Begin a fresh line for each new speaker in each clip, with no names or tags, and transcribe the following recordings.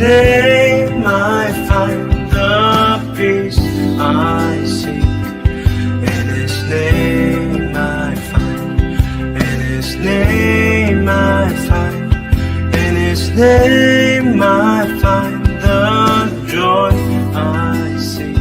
name I find the peace I seek. In His name I find. In His name I find. In His name I find the joy I seek.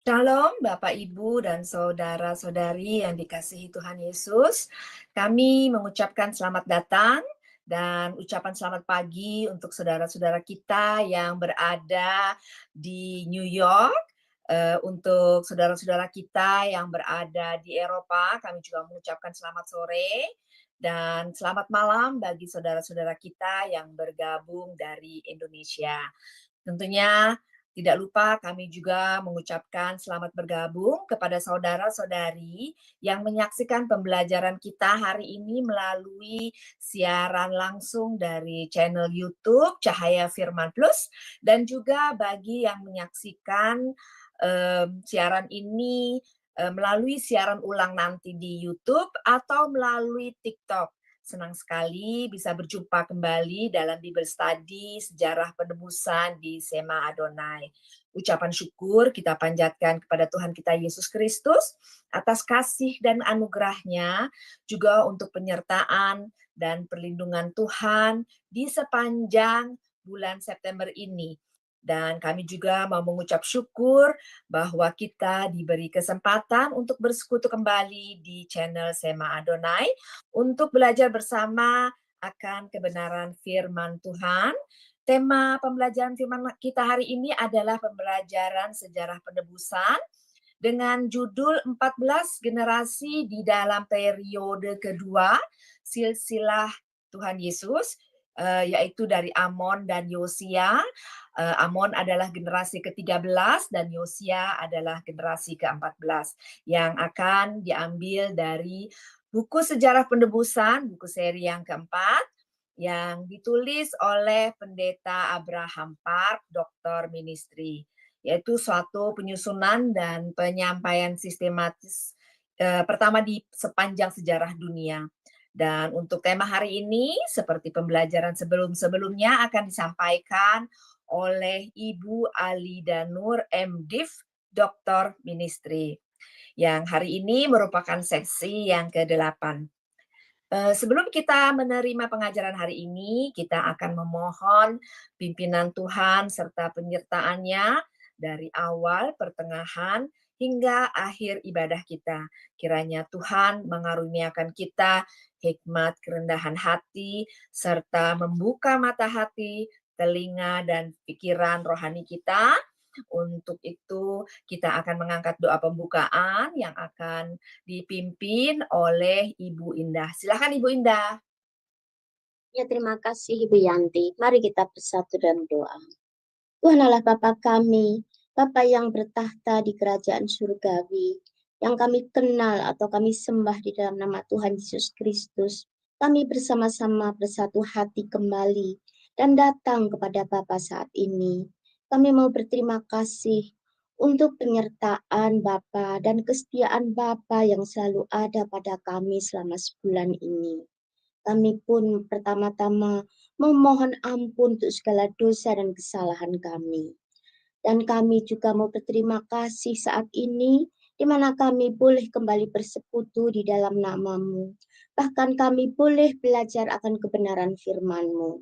Shalom Bapak Ibu dan saudara-saudari yang dikasihi Tuhan Yesus. Kami mengucapkan selamat datang dan ucapan selamat pagi untuk saudara-saudara kita yang berada di New York. Untuk saudara-saudara kita yang berada di Eropa, kami juga mengucapkan selamat sore. Dan selamat malam bagi saudara-saudara kita yang bergabung dari Indonesia. Tentunya tidak lupa kami juga mengucapkan selamat bergabung kepada saudara-saudari yang menyaksikan pembelajaran kita hari ini melalui siaran langsung dari channel YouTube Cahaya Firman Plus, dan juga bagi yang menyaksikan siaran ini melalui siaran ulang nanti di YouTube atau melalui TikTok. Senang sekali bisa berjumpa kembali dalam Bible Study Sejarah Penebusan di Sema Adonai. Ucapan syukur kita panjatkan kepada Tuhan kita Yesus Kristus atas kasih dan anugerah-Nya, juga untuk penyertaan dan perlindungan Tuhan di sepanjang bulan September ini. Dan kami juga mau mengucap syukur bahwa kita diberi kesempatan untuk bersekutu kembali di channel Sema Adonai untuk belajar bersama akan kebenaran firman Tuhan. Tema pembelajaran firman kita hari ini adalah pembelajaran sejarah penebusan dengan judul 14 generasi di dalam periode kedua silsilah Tuhan Yesus, yaitu dari Amon dan Yosia. Amon adalah generasi ke-13 dan Yosia adalah generasi ke-14 yang akan diambil dari buku Sejarah Penebusan, buku seri yang keempat, yang ditulis oleh Pendeta Abraham Park, Doktor Ministry, yaitu suatu penyusunan dan penyampaian sistematis pertama di sepanjang sejarah dunia. Dan untuk tema hari ini, seperti pembelajaran sebelum-sebelumnya, akan disampaikan oleh Ibu Alida Nur, MDiv, Doktor Ministry, yang hari ini merupakan sesi yang ke-8. Sebelum kita menerima pengajaran hari ini, kita akan memohon pimpinan Tuhan serta penyertaannya dari awal, pertengahan, hingga akhir ibadah kita. Kiranya Tuhan mengaruniakan kita hikmat kerendahan hati, serta membuka mata hati, telinga, dan pikiran rohani kita. Untuk itu kita akan mengangkat doa pembukaan yang akan dipimpin oleh Ibu Indah. Silakan Ibu Indah.
Ya, terima kasih Ibu Yanti. Mari kita bersatu dalam doa. Tuhan Allah Bapa kami, Bapa yang bertahta di kerajaan surgawi, yang kami kenal atau kami sembah di dalam nama Tuhan Yesus Kristus. Kami bersama-sama bersatu hati kembali dan datang kepada Bapa saat ini. Kami mau berterima kasih untuk penyertaan Bapa dan kesetiaan Bapa yang selalu ada pada kami selama sebulan ini. Kami pun pertama-tama memohon ampun untuk segala dosa dan kesalahan kami. Dan kami juga mau berterima kasih saat ini, di mana kami boleh kembali bersekutu di dalam nama-Mu. Bahkan kami boleh belajar akan kebenaran firman-Mu.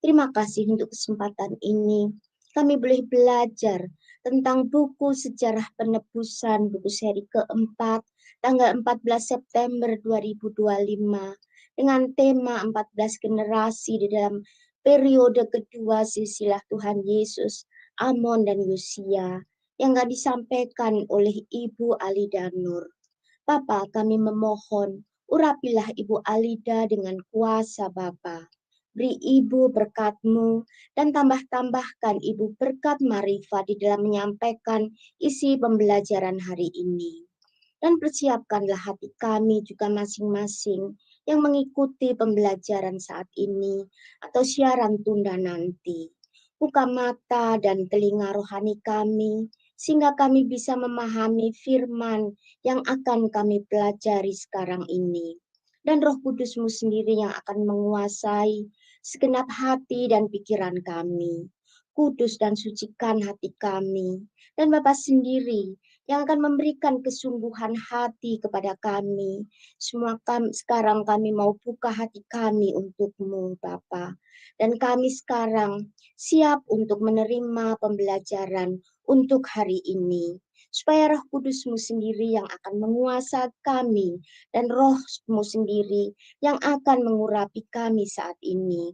Terima kasih untuk kesempatan ini. Kami boleh belajar tentang buku Sejarah Penebusan, buku seri keempat, tanggal 14 September 2025, dengan tema 14 generasi di dalam periode kedua silsilah Tuhan Yesus, Amon dan Yosia, yang akan disampaikan oleh Ibu Alida Nur. Bapa, kami memohon, urapilah Ibu Alida dengan kuasa Bapa. Beri Ibu berkat-Mu dan tambahkan Ibu berkat marifat di dalam menyampaikan isi pembelajaran hari ini. Dan persiapkanlah hati kami juga masing-masing yang mengikuti pembelajaran saat ini atau siaran tunda nanti. Buka mata dan telinga rohani kami, sehingga kami bisa memahami firman yang akan kami pelajari sekarang ini. Dan Roh Kudus-Mu sendiri yang akan menguasai segenap hati dan pikiran kami. Kudus dan sucikan hati kami. Dan Bapa sendiri yang akan memberikan kesungguhan hati kepada kami. Sekarang kami mau buka hati kami untuk-Mu, Bapa. Dan kami sekarang siap untuk menerima pembelajaran untuk hari ini. Supaya Roh Kudus-Mu sendiri yang akan menguasai kami dan Roh-Mu sendiri yang akan mengurapi kami saat ini.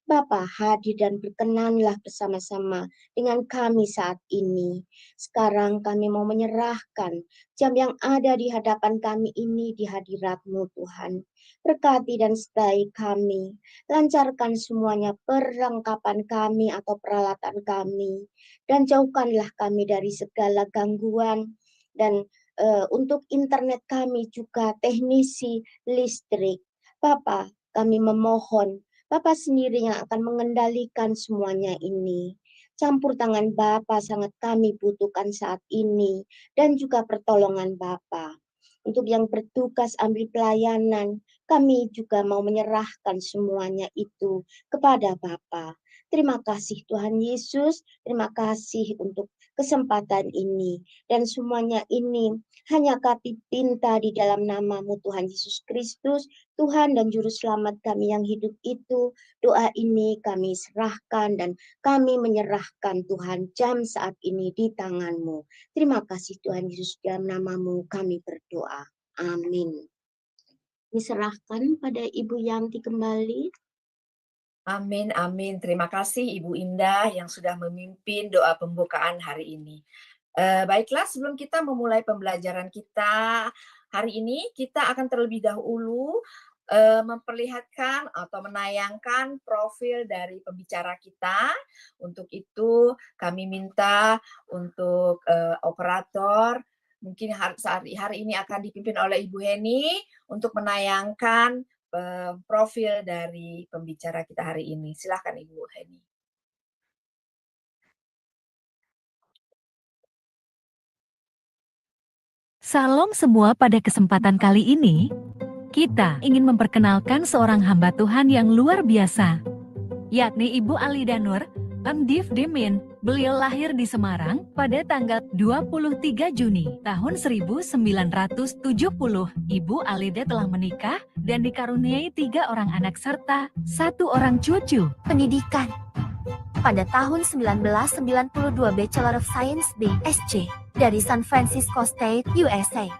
Bapa, hadir dan berkenanlah bersama-sama dengan kami saat ini. Sekarang kami mau menyerahkan jam yang ada di hadapan kami ini di hadirat-Mu Tuhan. Berkati dan sertai kami. Lancarkan semuanya perlengkapan kami atau peralatan kami. Dan jauhkanlah kami dari segala gangguan. Dan untuk internet kami juga teknisi listrik. Bapa, kami memohon Bapa sendiri yang akan mengendalikan semuanya ini. Campur tangan Bapa sangat kami butuhkan saat ini. Dan juga pertolongan Bapa. Untuk yang bertugas ambil pelayanan, kami juga mau menyerahkan semuanya itu kepada Bapa. Terima kasih Tuhan Yesus, terima kasih untuk kesempatan ini. Dan semuanya ini hanya kami pinta di dalam nama-Mu Tuhan Yesus Kristus, Tuhan dan Juru Selamat kami yang hidup itu. Doa ini kami serahkan dan kami menyerahkan Tuhan jam saat ini di tangan-Mu. Terima kasih Tuhan Yesus, dalam nama-Mu kami berdoa. Amin. Diserahkan pada Ibu Yanti kembali.
Amin, amin. Terima kasih Ibu Indah yang sudah memimpin doa pembukaan hari ini. Baiklah, sebelum kita memulai pembelajaran kita hari ini, kita akan terlebih dahulu memperlihatkan atau menayangkan profil dari pembicara kita. Untuk itu kami minta untuk operator, mungkin hari ini akan dipimpin oleh Ibu Heni untuk menayangkan profil dari pembicara kita hari ini. Silakan Ibu Heni.
Salam semua, pada kesempatan kali ini, kita ingin memperkenalkan seorang hamba Tuhan yang luar biasa, yakni Ibu Alida Nur, MDiv Dimin. Beliau lahir di Semarang pada tanggal 23 Juni tahun 1970. Ibu Alida telah menikah dan dikaruniai 3 orang anak serta 1 orang cucu.
Pendidikan. Pada tahun 1992 Bachelor of Science BSc dari San Francisco State, USA.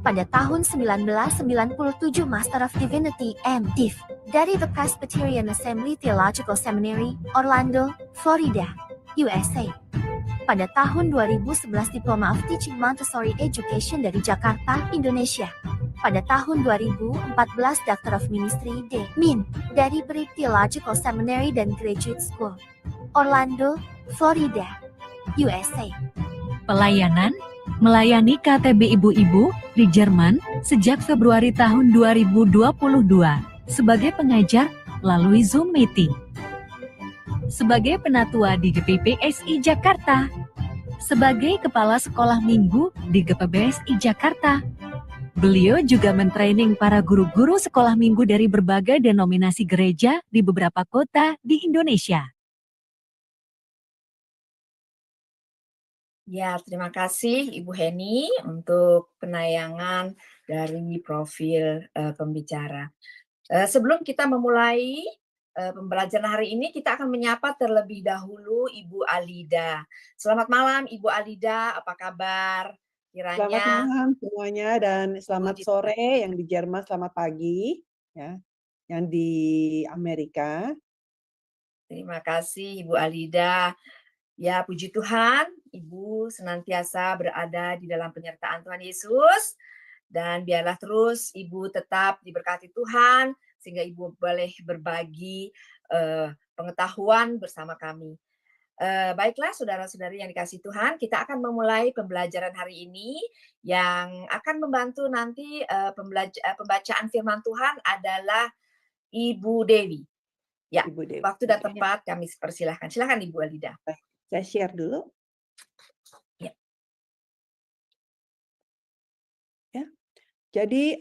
Pada tahun 1997 Master of Divinity MDiv dari The Presbyterian Assembly Theological Seminary, Orlando, Florida, USA. Pada tahun 2011 Diploma of Teaching Montessori Education dari Jakarta, Indonesia. Pada tahun 2014 Doctor of Ministry D.Min dari Break Theological Seminary dan Graduate School, Orlando, Florida, USA.
Pelayanan, melayani KTB ibu-ibu di Jerman sejak Februari tahun 2022 sebagai pengajar melalui Zoom meeting. Sebagai penatua di GPPSI Jakarta. Sebagai kepala sekolah minggu di GPPSI Jakarta. Beliau juga mentraining para guru-guru sekolah minggu dari berbagai denominasi gereja di beberapa kota di Indonesia.
Ya, terima kasih Ibu Heni untuk penayangan dari profil pembicara. Sebelum kita memulai pembelajaran hari ini, kita akan menyapa terlebih dahulu Ibu Alida. Selamat malam Ibu Alida, apa kabar?
Selamat malam semuanya dan selamat sore yang di Jerman, selamat pagi ya, yang di Amerika.
Terima kasih Ibu Alida. Ya, puji Tuhan, Ibu senantiasa berada di dalam penyertaan Tuhan Yesus. Dan biarlah terus Ibu tetap diberkati Tuhan, sehingga Ibu boleh berbagi pengetahuan bersama kami. Baiklah, saudara-saudari yang dikasihi Tuhan, kita akan memulai pembelajaran hari ini yang akan membantu nanti pembacaan firman Tuhan adalah Ibu Dewi. Ya,
Ibu Dewi.
Waktu dan tempat kami persilahkan. Silakan Ibu Alida.
Saya share dulu.
Ya.
Jadi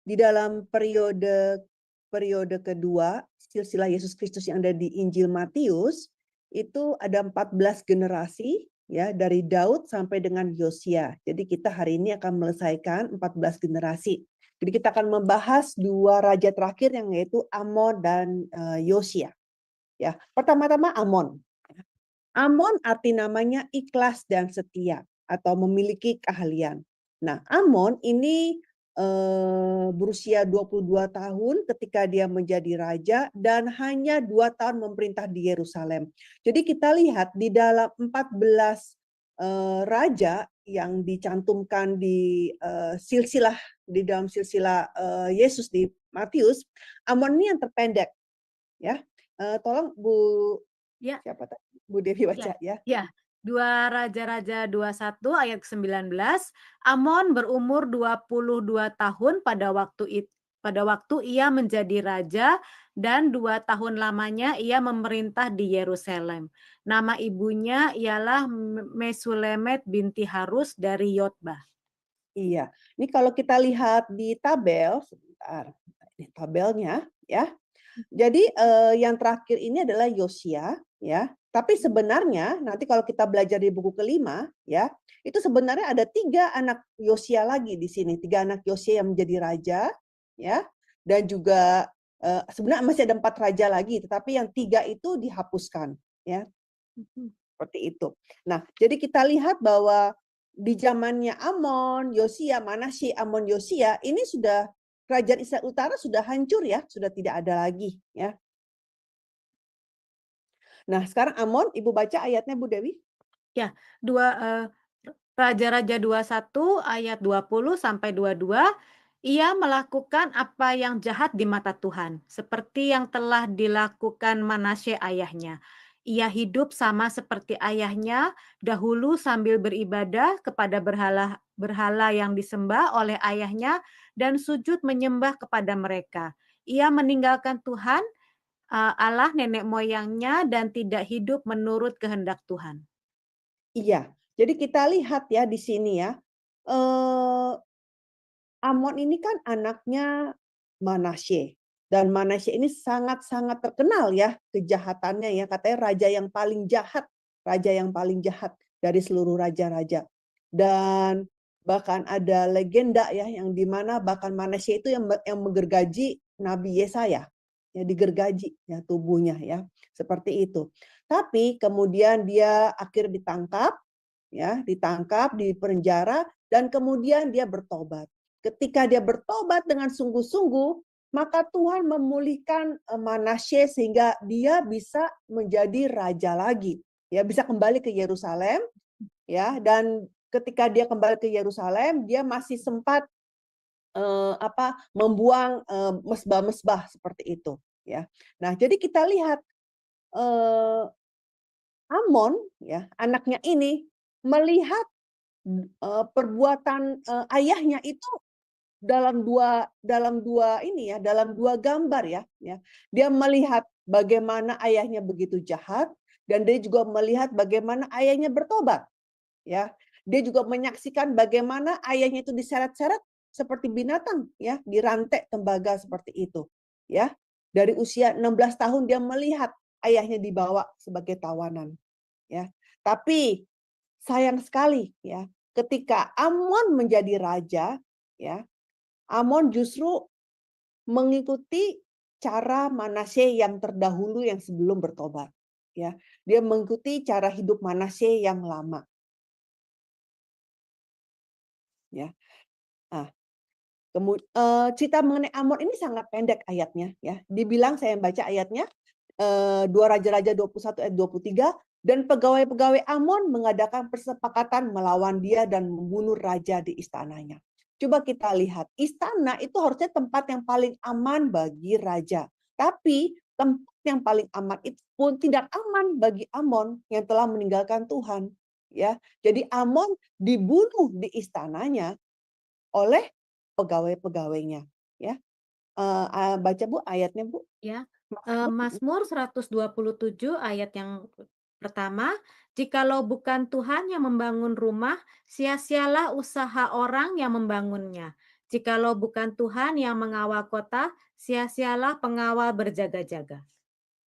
di dalam periode kedua silsilah Yesus Kristus yang ada di Injil Matius itu ada 14 generasi ya dari Daud sampai dengan Yosia. Jadi kita hari ini akan menyelesaikan 14 generasi. Jadi kita akan membahas dua raja terakhir yang yaitu Amon dan Yosia. Ya, pertama-tama Amon. Amon arti namanya ikhlas dan setia atau memiliki keahlian. Nah, Amon ini berusia 22 tahun ketika dia menjadi raja dan hanya 2 tahun memerintah di Yerusalem. Jadi kita lihat di dalam 14 raja yang dicantumkan di dalam silsilah Yesus di Matius, Amon ini yang terpendek, ya. Tolong Bu
Ya.
siapa tadi? Bu Devi baca ya.
Ya, 2 Raja-Raja 21 ayat 19, Amon berumur 22 tahun pada waktu ia menjadi raja dan 2 tahun lamanya ia memerintah di Yerusalem. Nama ibunya ialah Mesulemet binti Harus dari Yotbah.
Iya, ini kalau kita lihat di tabel, sebentar, ini tabelnya ya. Jadi yang terakhir ini adalah Yosia, ya. Tapi sebenarnya nanti kalau kita belajar di buku kelima, ya, itu sebenarnya ada 3 anak Yosia lagi di sini, 3 anak Yosia yang menjadi raja, ya, dan juga sebenarnya masih ada 4 raja lagi, tetapi yang 3 itu dihapuskan, ya, seperti itu. Nah, jadi kita lihat bahwa di zamannya Amon, Yosia, Manasye, Amon, Yosia, ini sudah kerajaan Israel Utara sudah hancur ya, sudah tidak ada lagi ya. Nah, sekarang Amon, Ibu baca ayatnya Bu Dewi.
Ya, Raja-Raja 21 ayat 20 sampai 22, ia melakukan apa yang jahat di mata Tuhan, seperti yang telah dilakukan Manasye ayahnya. Ia hidup sama seperti ayahnya dahulu sambil beribadah kepada berhala yang disembah oleh ayahnya dan sujud menyembah kepada mereka. Ia meninggalkan Tuhan, Allah nenek moyangnya dan tidak hidup menurut kehendak Tuhan.
Iya, jadi kita lihat ya di sini ya, Amon ini kan anaknya Manasye. Dan Manasye ini sangat-sangat terkenal ya kejahatannya ya, katanya raja yang paling jahat dari seluruh raja-raja. Dan bahkan ada legenda ya yang dimana bahkan Manasye itu yang menggergaji Nabi Yesaya, ya digergaji ya tubuhnya ya, seperti itu. Tapi kemudian dia akhirnya ditangkap, dipenjara dan kemudian dia bertobat. Ketika dia bertobat dengan sungguh-sungguh, maka Tuhan memulihkan Manasye sehingga dia bisa menjadi raja lagi. Ya, bisa kembali ke Yerusalem ya, dan ketika dia kembali ke Yerusalem, dia masih sempat membuang mesbah-mesbah seperti itu ya. Nah, jadi kita lihat Amon ya, anaknya ini melihat perbuatan ayahnya itu dalam dua gambar ya. Dia melihat bagaimana ayahnya begitu jahat dan dia juga melihat bagaimana ayahnya bertobat. Ya, dia juga menyaksikan bagaimana ayahnya itu diseret-seret seperti binatang ya, dirantai tembaga seperti itu. Ya. Dari usia 16 tahun dia melihat ayahnya dibawa sebagai tawanan. Ya. Tapi sayang sekali ya, ketika Amon menjadi raja ya, Amon justru mengikuti cara Manasye yang terdahulu yang sebelum bertobat. Ya, dia mengikuti cara hidup Manasye yang lama. Ya, nah, cerita mengenai Amon ini sangat pendek ayatnya. Ya, dibilang saya baca ayatnya 2 Raja-Raja 21 ayat 23. Dan pegawai-pegawai Amon mengadakan persepakatan melawan dia dan membunuh raja di istananya. Coba kita lihat, istana itu harusnya tempat yang paling aman bagi raja. Tapi tempat yang paling aman itu pun tidak aman bagi Amon yang telah meninggalkan Tuhan. Ya, jadi Amon dibunuh di istananya oleh pegawai-pegawainya. Ya, baca Bu ayatnya Bu.
Ya, Mazmur 127 ayat yang Pertama, jikalau bukan Tuhan yang membangun rumah, sia-sialah usaha orang yang membangunnya. Jikalau bukan Tuhan yang mengawal kota, sia-sialah pengawal berjaga-jaga.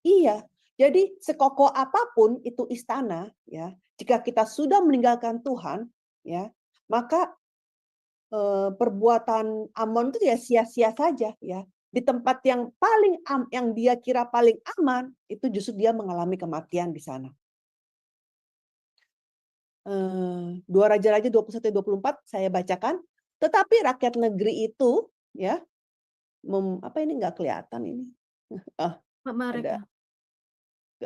Iya, jadi sekokoh apapun itu istana, ya, jika kita sudah meninggalkan Tuhan, ya, maka perbuatan Amon itu ya sia-sia saja, ya. Di tempat yang yang dia kira paling aman, itu justru dia mengalami kematian di sana. 2 Raja-Raja 21-24 saya bacakan. Tetapi rakyat negeri itu, ya, apa ini nggak kelihatan ini? Oh,
Mereka,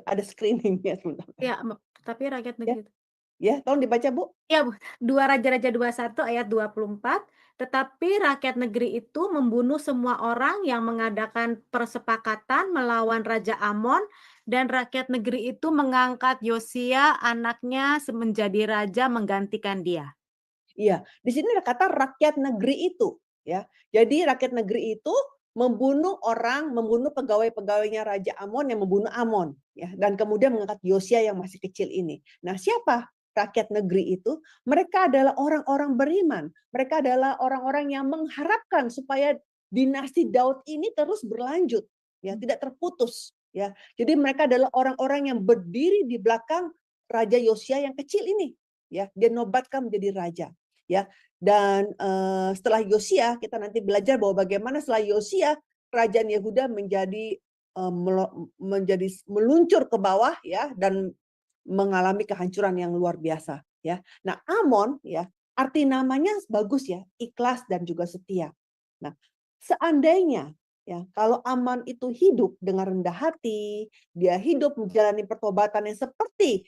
ada screening-nya sebentar.
ya, tapi rakyat negeri itu.
Ya, tolong dibaca, Bu.
Ya, 2 Raja-Raja 21 ayat 24, tetapi rakyat negeri itu membunuh semua orang yang mengadakan persepakatan melawan Raja Amon, dan rakyat negeri itu mengangkat Yosia anaknya menjadi raja menggantikan dia.
Iya, di sini ada kata rakyat negeri itu, ya. Jadi rakyat negeri itu membunuh pegawai-pegawainya Raja Amon yang membunuh Amon, ya, dan kemudian mengangkat Yosia yang masih kecil ini. Nah, siapa rakyat negeri itu? Mereka adalah orang-orang beriman. Mereka adalah orang-orang yang mengharapkan supaya dinasti Daud ini terus berlanjut, ya, tidak terputus, ya. Jadi mereka adalah orang-orang yang berdiri di belakang Raja Yosia yang kecil ini, ya. Dia nobatkan menjadi raja. Ya, dan setelah Yosia kita nanti belajar bahwa bagaimana setelah Yosia kerajaan Yehuda menjadi meluncur ke bawah, ya, dan mengalami kehancuran yang luar biasa, ya. Nah, Amon, ya, arti namanya bagus, ya, ikhlas dan juga setia. Nah, seandainya, ya, kalau Amon itu hidup dengan rendah hati, dia hidup menjalani pertobatan yang seperti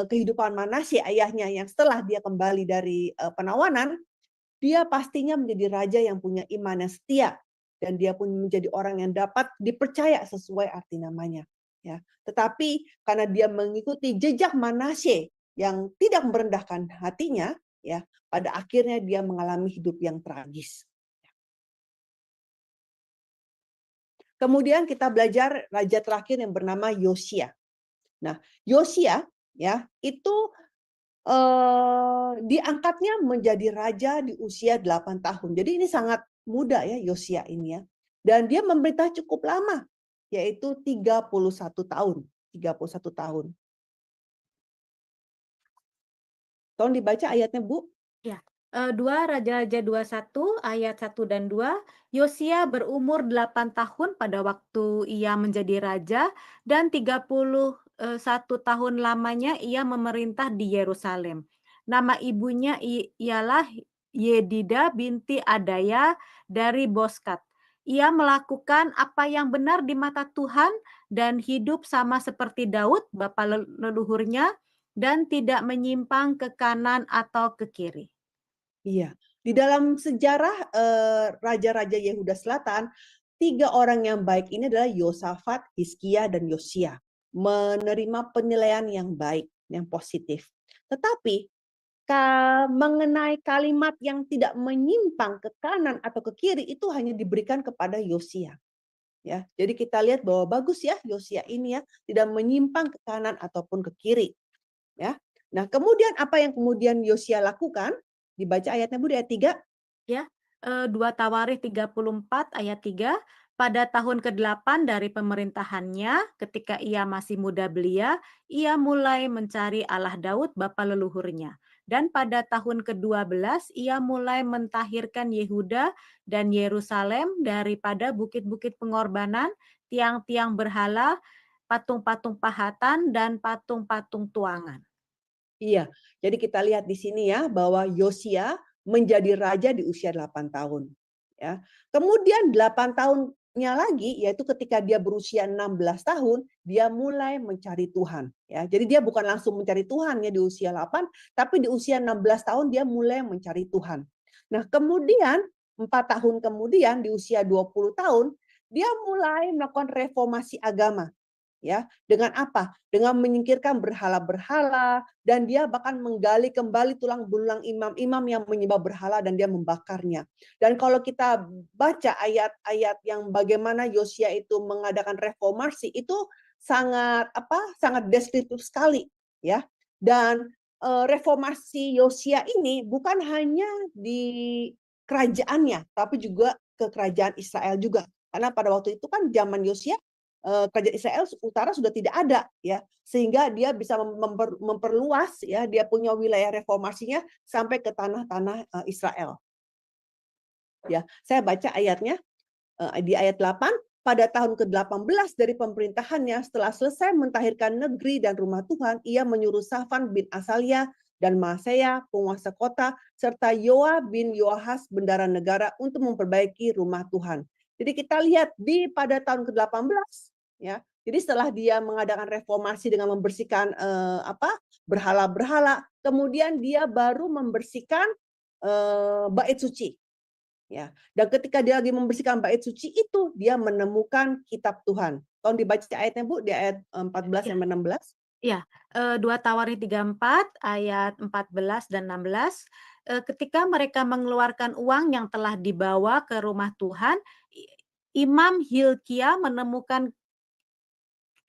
kehidupan Manasye ayahnya yang setelah dia kembali dari penawanan, dia pastinya menjadi raja yang punya iman yang setia, dan dia pun menjadi orang yang dapat dipercaya sesuai arti namanya, ya. Tetapi karena dia mengikuti jejak Manasye yang tidak merendahkan hatinya, ya, pada akhirnya dia mengalami hidup yang tragis. Kemudian kita belajar raja terakhir yang bernama Yosia. Nah, Yosia, ya, itu diangkatnya menjadi raja di usia 8 tahun. Jadi ini sangat muda, ya, Yosia ini, ya. Dan dia memerintah cukup lama, yaitu 31 tahun. 31 tahun. Tolong dibaca ayatnya, Bu.
Ya, 2 Raja-Raja 21 ayat 1 dan 2, Yosia berumur 8 tahun pada waktu ia menjadi raja, dan 31 tahun lamanya ia memerintah di Yerusalem. Nama ibunya ialah Yedida binti Adaya dari Boskat. Ia melakukan apa yang benar di mata Tuhan dan hidup sama seperti Daud, bapa leluhurnya, dan tidak menyimpang ke kanan atau ke kiri.
Iya, di dalam sejarah raja-raja Yehuda Selatan, 3 orang yang baik ini adalah Yosafat, Hizkia, dan Yosia. Menerima penilaian yang baik, yang positif. Tetapi mengenai kalimat yang tidak menyimpang ke kanan atau ke kiri itu hanya diberikan kepada Yosia. Ya, jadi kita lihat bahwa bagus, ya, Yosia ini, ya, tidak menyimpang ke kanan ataupun ke kiri, ya. Nah, kemudian apa yang kemudian Yosia lakukan? Dibaca ayatnya, Bu, di ayat 3.
Ya, 2 Tawarikh 34 ayat 3, pada tahun ke-8 dari pemerintahannya, ketika ia masih muda belia, ia mulai mencari Allah Daud bapa leluhurnya. Dan pada tahun ke-12 ia mulai mentahirkan Yehuda dan Yerusalem daripada bukit-bukit pengorbanan, tiang-tiang berhala, patung-patung pahatan, dan patung-patung tuangan.
Iya, jadi kita lihat di sini, ya, bahwa Yosia menjadi raja di usia 8 tahun. Ya. Kemudian 8 tahunnya lagi, yaitu ketika dia berusia 16 tahun, dia mulai mencari Tuhan. Ya. Jadi dia bukan langsung mencari Tuhan, ya, di usia 8, tapi di usia 16 tahun dia mulai mencari Tuhan. Nah, kemudian 4 tahun kemudian di usia 20 tahun, dia mulai melakukan reformasi agama. Ya, dengan apa? Dengan menyingkirkan berhala-berhala, dan dia bahkan menggali kembali tulang belulang imam-imam yang menyembah berhala dan dia membakarnya. Dan kalau kita baca ayat-ayat yang bagaimana Yosia itu mengadakan reformasi, itu sangat deskriptif sekali ya. Dan reformasi Yosia ini bukan hanya di kerajaannya, tapi juga ke kerajaan Israel juga. Karena pada waktu itu kan zaman Yosia kerajaan Israel utara sudah tidak ada ya, sehingga dia bisa memperluas ya, dia punya wilayah reformasinya sampai ke tanah-tanah Israel. Ya, saya baca ayatnya di ayat 8, pada tahun ke-18 dari pemerintahannya setelah selesai mentahirkan negeri dan rumah Tuhan, ia menyuruh Safan bin Asalia dan Maaseya penguasa kota serta Yoa bin Yoahas bendara negara untuk memperbaiki rumah Tuhan. Jadi kita lihat pada tahun ke-18 ya. Jadi setelah dia mengadakan reformasi dengan membersihkan berhala-berhala, kemudian dia baru membersihkan bait suci. Ya, dan ketika dia lagi membersihkan bait suci itu, dia menemukan kitab Tuhan. Tolong dibaca ayatnya Bu, di ayat 14 sampai 16.
Ya, 2 Tawarikh 34 ayat 14 dan 16. Ketika mereka mengeluarkan uang yang telah dibawa ke rumah Tuhan, Imam Hilkia menemukan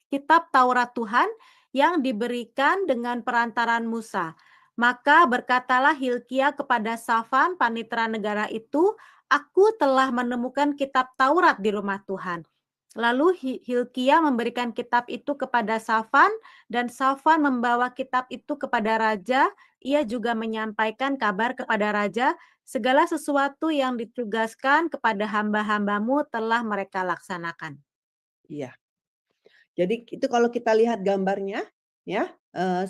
kitab Taurat Tuhan yang diberikan dengan perantaran Musa. Maka berkatalah Hilkia kepada Safan, panitera negara itu, aku telah menemukan kitab Taurat di rumah Tuhan. Lalu Hilkia memberikan kitab itu kepada Safan, dan Safan membawa kitab itu kepada raja. Ia juga menyampaikan kabar kepada raja, segala sesuatu yang ditugaskan kepada hamba-hambamu telah mereka laksanakan.
Iya. Jadi itu kalau kita lihat gambarnya, ya,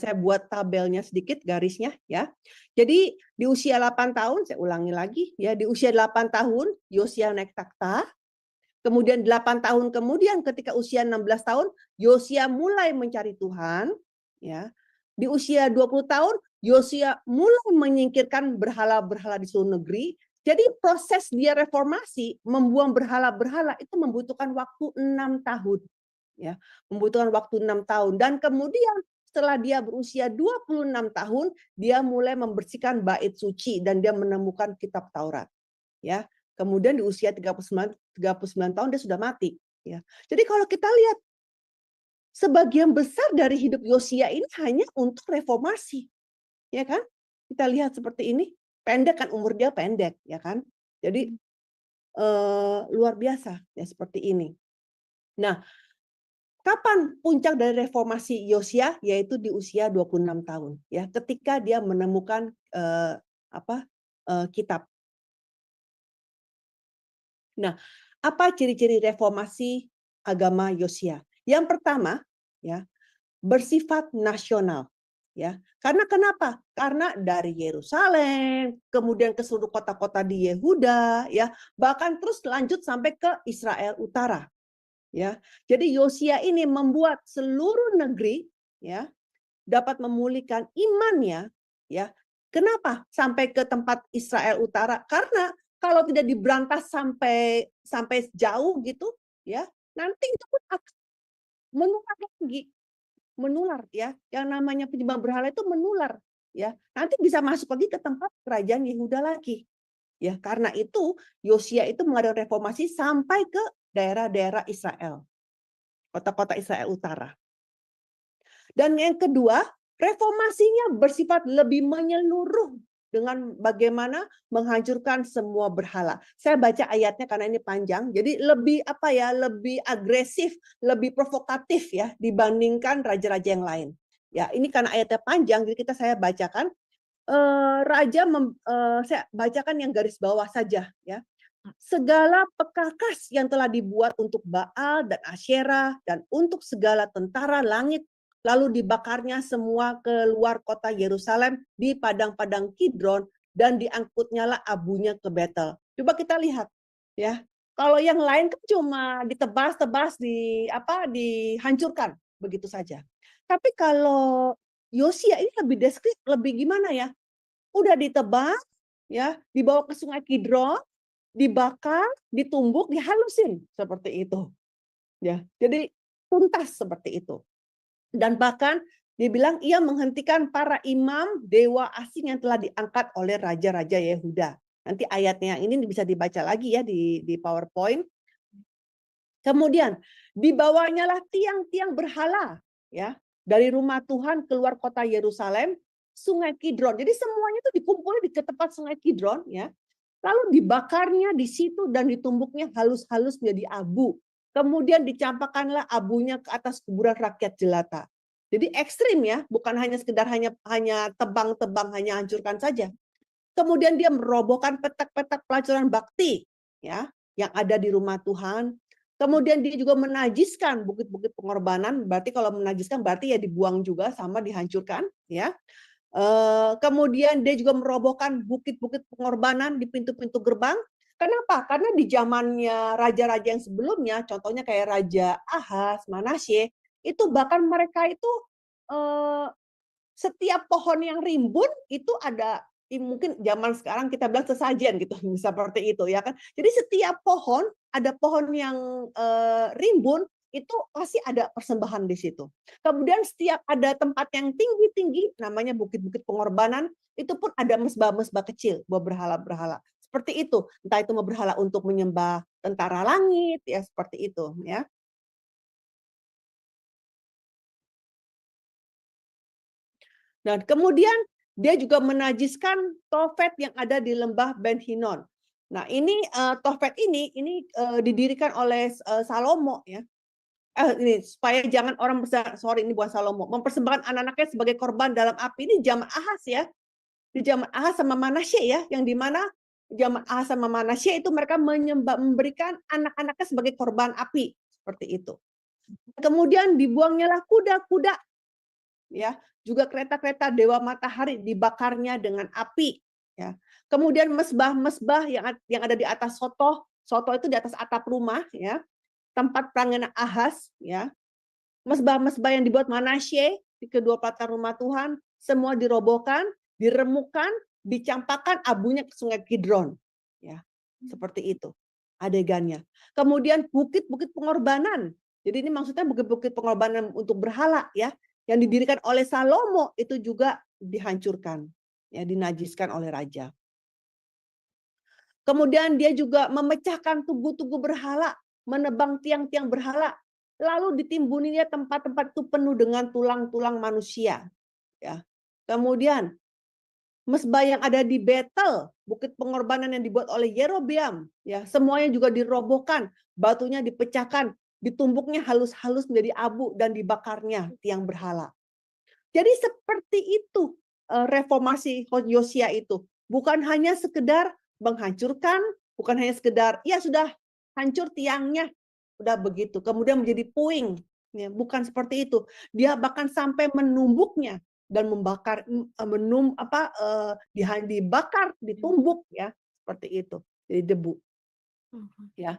saya buat tabelnya sedikit, garisnya, ya. Jadi di usia 8 tahun, saya ulangi lagi, ya, di usia 8 tahun Yosia naik takhta. Kemudian 8 tahun kemudian ketika usia 16 tahun, Yosia mulai mencari Tuhan, ya. Di usia 20 tahun, Yosia mulai menyingkirkan berhala-berhala di seluruh negeri. Jadi proses dia reformasi, membuang berhala-berhala itu membutuhkan waktu 6 tahun. Ya, membutuhkan waktu 6 tahun. Dan kemudian setelah dia berusia 26 tahun, dia mulai membersihkan bait suci dan dia menemukan kitab Taurat. Ya. Kemudian di usia 39 tahun dia sudah mati. Ya. Jadi kalau kita lihat, sebagian besar dari hidup Yosia ini hanya untuk reformasi. Ya kan? Kita lihat seperti ini, pendek kan, umur dia pendek. Ya kan? Jadi luar biasa ya seperti ini. Nah, kapan puncak dari reformasi Yosia? Yaitu di usia 26 tahun. Ya, ketika dia menemukan kitab. Nah, apa ciri-ciri reformasi agama Yosia? Yang pertama, ya, bersifat nasional. Ya, karena kenapa? Karena dari Yerusalem, kemudian ke seluruh kota-kota di Yehuda, ya, bahkan terus lanjut sampai ke Israel Utara. Ya, jadi Yosia ini membuat seluruh negeri, ya, dapat memulihkan imannya, ya. Kenapa sampai ke tempat Israel Utara? Karena kalau tidak diberantas sampai jauh gitu, ya, nanti itu pun akan menular ya. Yang namanya penyembah berhala itu menular, ya. Nanti bisa masuk lagi ke tempat kerajaan Yehuda lagi. Ya, karena itu Yosia itu mengadakan reformasi sampai ke daerah-daerah Israel. Kota-kota Israel Utara. Dan yang kedua, reformasinya bersifat lebih menyeluruh dengan bagaimana menghancurkan semua berhala. Saya baca ayatnya karena ini panjang, jadi lebih lebih agresif, lebih provokatif ya dibandingkan raja-raja yang lain. Ya, ini karena ayatnya panjang, jadi saya bacakan. Saya bacakan yang garis bawah saja ya. Segala pekakas yang telah dibuat untuk Baal dan Asyerah dan untuk segala tentara langit, lalu dibakarnya semua keluar kota Yerusalem di padang-padang Kidron dan diangkutnyalah abunya ke Betel. Coba kita lihat ya. Kalau yang lain kan cuma ditebas-tebas, dihancurkan begitu saja. Tapi kalau Yosia ini lebih deskriptif, lebih gimana ya? Udah ditebas ya, dibawa ke Sungai Kidron, dibakar, ditumbuk, dihalusin seperti itu. Ya, jadi tuntas seperti itu. Dan bahkan dibilang ia menghentikan para imam dewa asing yang telah diangkat oleh raja-raja Yehuda. Nanti ayatnya ini bisa dibaca lagi ya di PowerPoint. Kemudian dibawanya lah tiang-tiang berhala, ya, dari rumah Tuhan keluar kota Yerusalem, Sungai Kidron. Jadi semuanya itu dikumpulin di tempat Sungai Kidron, ya. Lalu dibakarnya di situ dan ditumbuknya halus-halus menjadi abu. Kemudian dicampakkanlah abunya ke atas kuburan rakyat jelata. Jadi ekstrim, ya, bukan hanya sekedar hanya tebang-tebang, hanya hancurkan saja. Kemudian dia merobohkan petak-petak pelacuran bakti, ya, yang ada di rumah Tuhan. Kemudian dia juga menajiskan bukit-bukit pengorbanan. Berarti kalau menajiskan berarti ya dibuang juga sama dihancurkan, ya. Kemudian dia juga merobohkan bukit-bukit pengorbanan di pintu-pintu gerbang. Kenapa? Karena di zamannya raja-raja yang sebelumnya, contohnya kayak Raja Ahaz, Manasye, itu bahkan mereka itu setiap pohon yang rimbun itu ada, mungkin zaman sekarang kita bilang sesajen gitu, seperti itu, ya kan. Jadi setiap pohon, ada pohon yang rimbun, itu pasti ada persembahan di situ. Kemudian setiap ada tempat yang tinggi-tinggi, namanya bukit-bukit pengorbanan, itu pun ada mesbah-mesbah kecil buat berhala-berhala. Seperti itu, entah itu mau berhala untuk menyembah tentara langit, ya seperti itu, ya. Dan kemudian dia juga menajiskan Tofet yang ada di lembah Ben Hinnom. Nah, ini Tofet ini didirikan oleh Salomo, ya. Ini supaya jangan orang ini bukan Salomo, mempersembahkan anak-anaknya sebagai korban dalam api. Ini zaman Ahaz, ya. Di zaman Ahaz sama Manasye, ya, yang di mana zaman Ahaz sama Manasye itu mereka memberikan anak-anaknya sebagai korban api, seperti itu. Kemudian dibuangnya lah kuda-kuda, ya, juga kereta-kereta dewa matahari dibakarnya dengan api, ya. Kemudian mesbah-mesbah yang ada di atas soto itu di atas atap rumah, ya. Tempat pranggana Ahaz, ya. Mesbah-mesbah yang dibuat Manasye di kedua pelataran rumah Tuhan semua dirobohkan, diremukkan, dicampakkan abunya ke Sungai Kidron, ya. Seperti itu adegannya. Kemudian bukit-bukit pengorbanan. Jadi ini maksudnya bukit-bukit pengorbanan untuk berhala, ya, yang didirikan oleh Salomo itu juga dihancurkan, ya, dinajiskan oleh raja. Kemudian dia juga memecahkan tugu-tugu berhala, menebang tiang-tiang berhala, lalu ditimbuninya tempat-tempat itu penuh dengan tulang-tulang manusia, ya. Kemudian mesbah yang ada di Betel, bukit pengorbanan yang dibuat oleh Yerobeam, ya, semuanya juga dirobohkan, batunya dipecahkan, ditumbuknya halus-halus menjadi abu dan dibakarnya tiang berhala. Jadi seperti itu reformasi Yosia itu, bukan hanya sekedar menghancurkan, bukan hanya sekedar ya sudah hancur tiangnya, udah begitu, kemudian menjadi puing, ya, bukan seperti itu. Dia bahkan sampai menumbuknya dan membakar, dibakar, ditumbuk, ya, seperti itu, jadi debu, ya.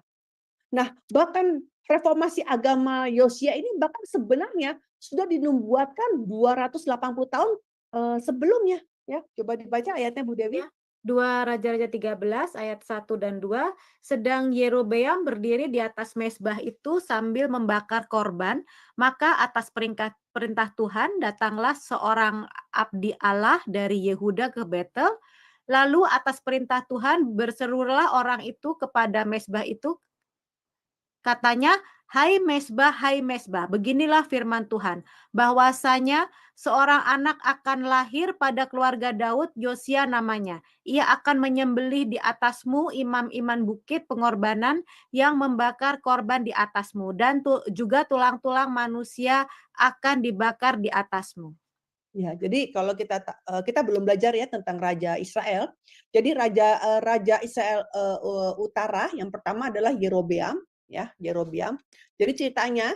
Nah, bahkan reformasi agama Yosia ini bahkan sebenarnya sudah dinubuatkan 280 tahun sebelumnya, ya. Coba dibaca ayatnya, Bu Dewi.
2 Raja-Raja 13 ayat 1 dan 2, sedang Yerobeam berdiri di atas mezbah itu sambil membakar korban, maka atas perintah Tuhan datanglah seorang abdi Allah dari Yehuda ke Betel, lalu atas perintah Tuhan berserulah orang itu kepada mezbah itu, katanya, hai mezbah, beginilah firman Tuhan, bahwasanya seorang anak akan lahir pada keluarga Daud, Yosia namanya. Ia akan menyembelih di atasmu imam-imam bukit pengorbanan yang membakar korban di atasmu, dan juga tulang-tulang manusia akan dibakar di atasmu.
Ya, jadi kalau kita belum belajar ya tentang Raja Israel. Jadi Raja Israel utara yang pertama adalah Yerobeam, ya, Yerobeam. Jadi ceritanya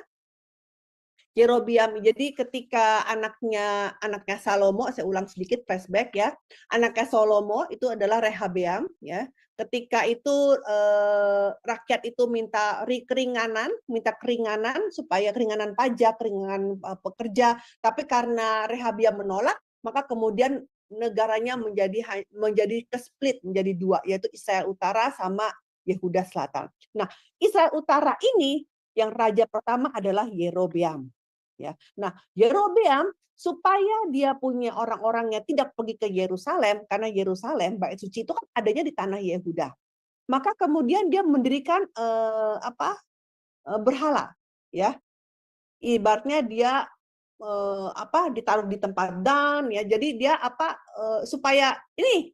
Yerobeam, jadi ketika anaknya Salomo, saya ulang sedikit flashback, ya. Anaknya Salomo itu adalah Rehabeam, ya. Ketika itu rakyat itu minta keringanan supaya keringanan pajak, keringanan pekerja, tapi karena Rehabeam menolak, maka kemudian negaranya menjadi kesplit menjadi dua, yaitu Israel Utara sama Yehuda Selatan. Nah, Israel Utara ini yang raja pertama adalah Yerobeam, ya. Nah, Yerobeam supaya dia punya orang-orangnya tidak pergi ke Yerusalem, karena Yerusalem bait suci itu kan adanya di tanah Yehuda. Maka kemudian dia mendirikan berhala, ya. Ibaratnya dia ditaruh di tempat dan, ya. Jadi dia supaya ini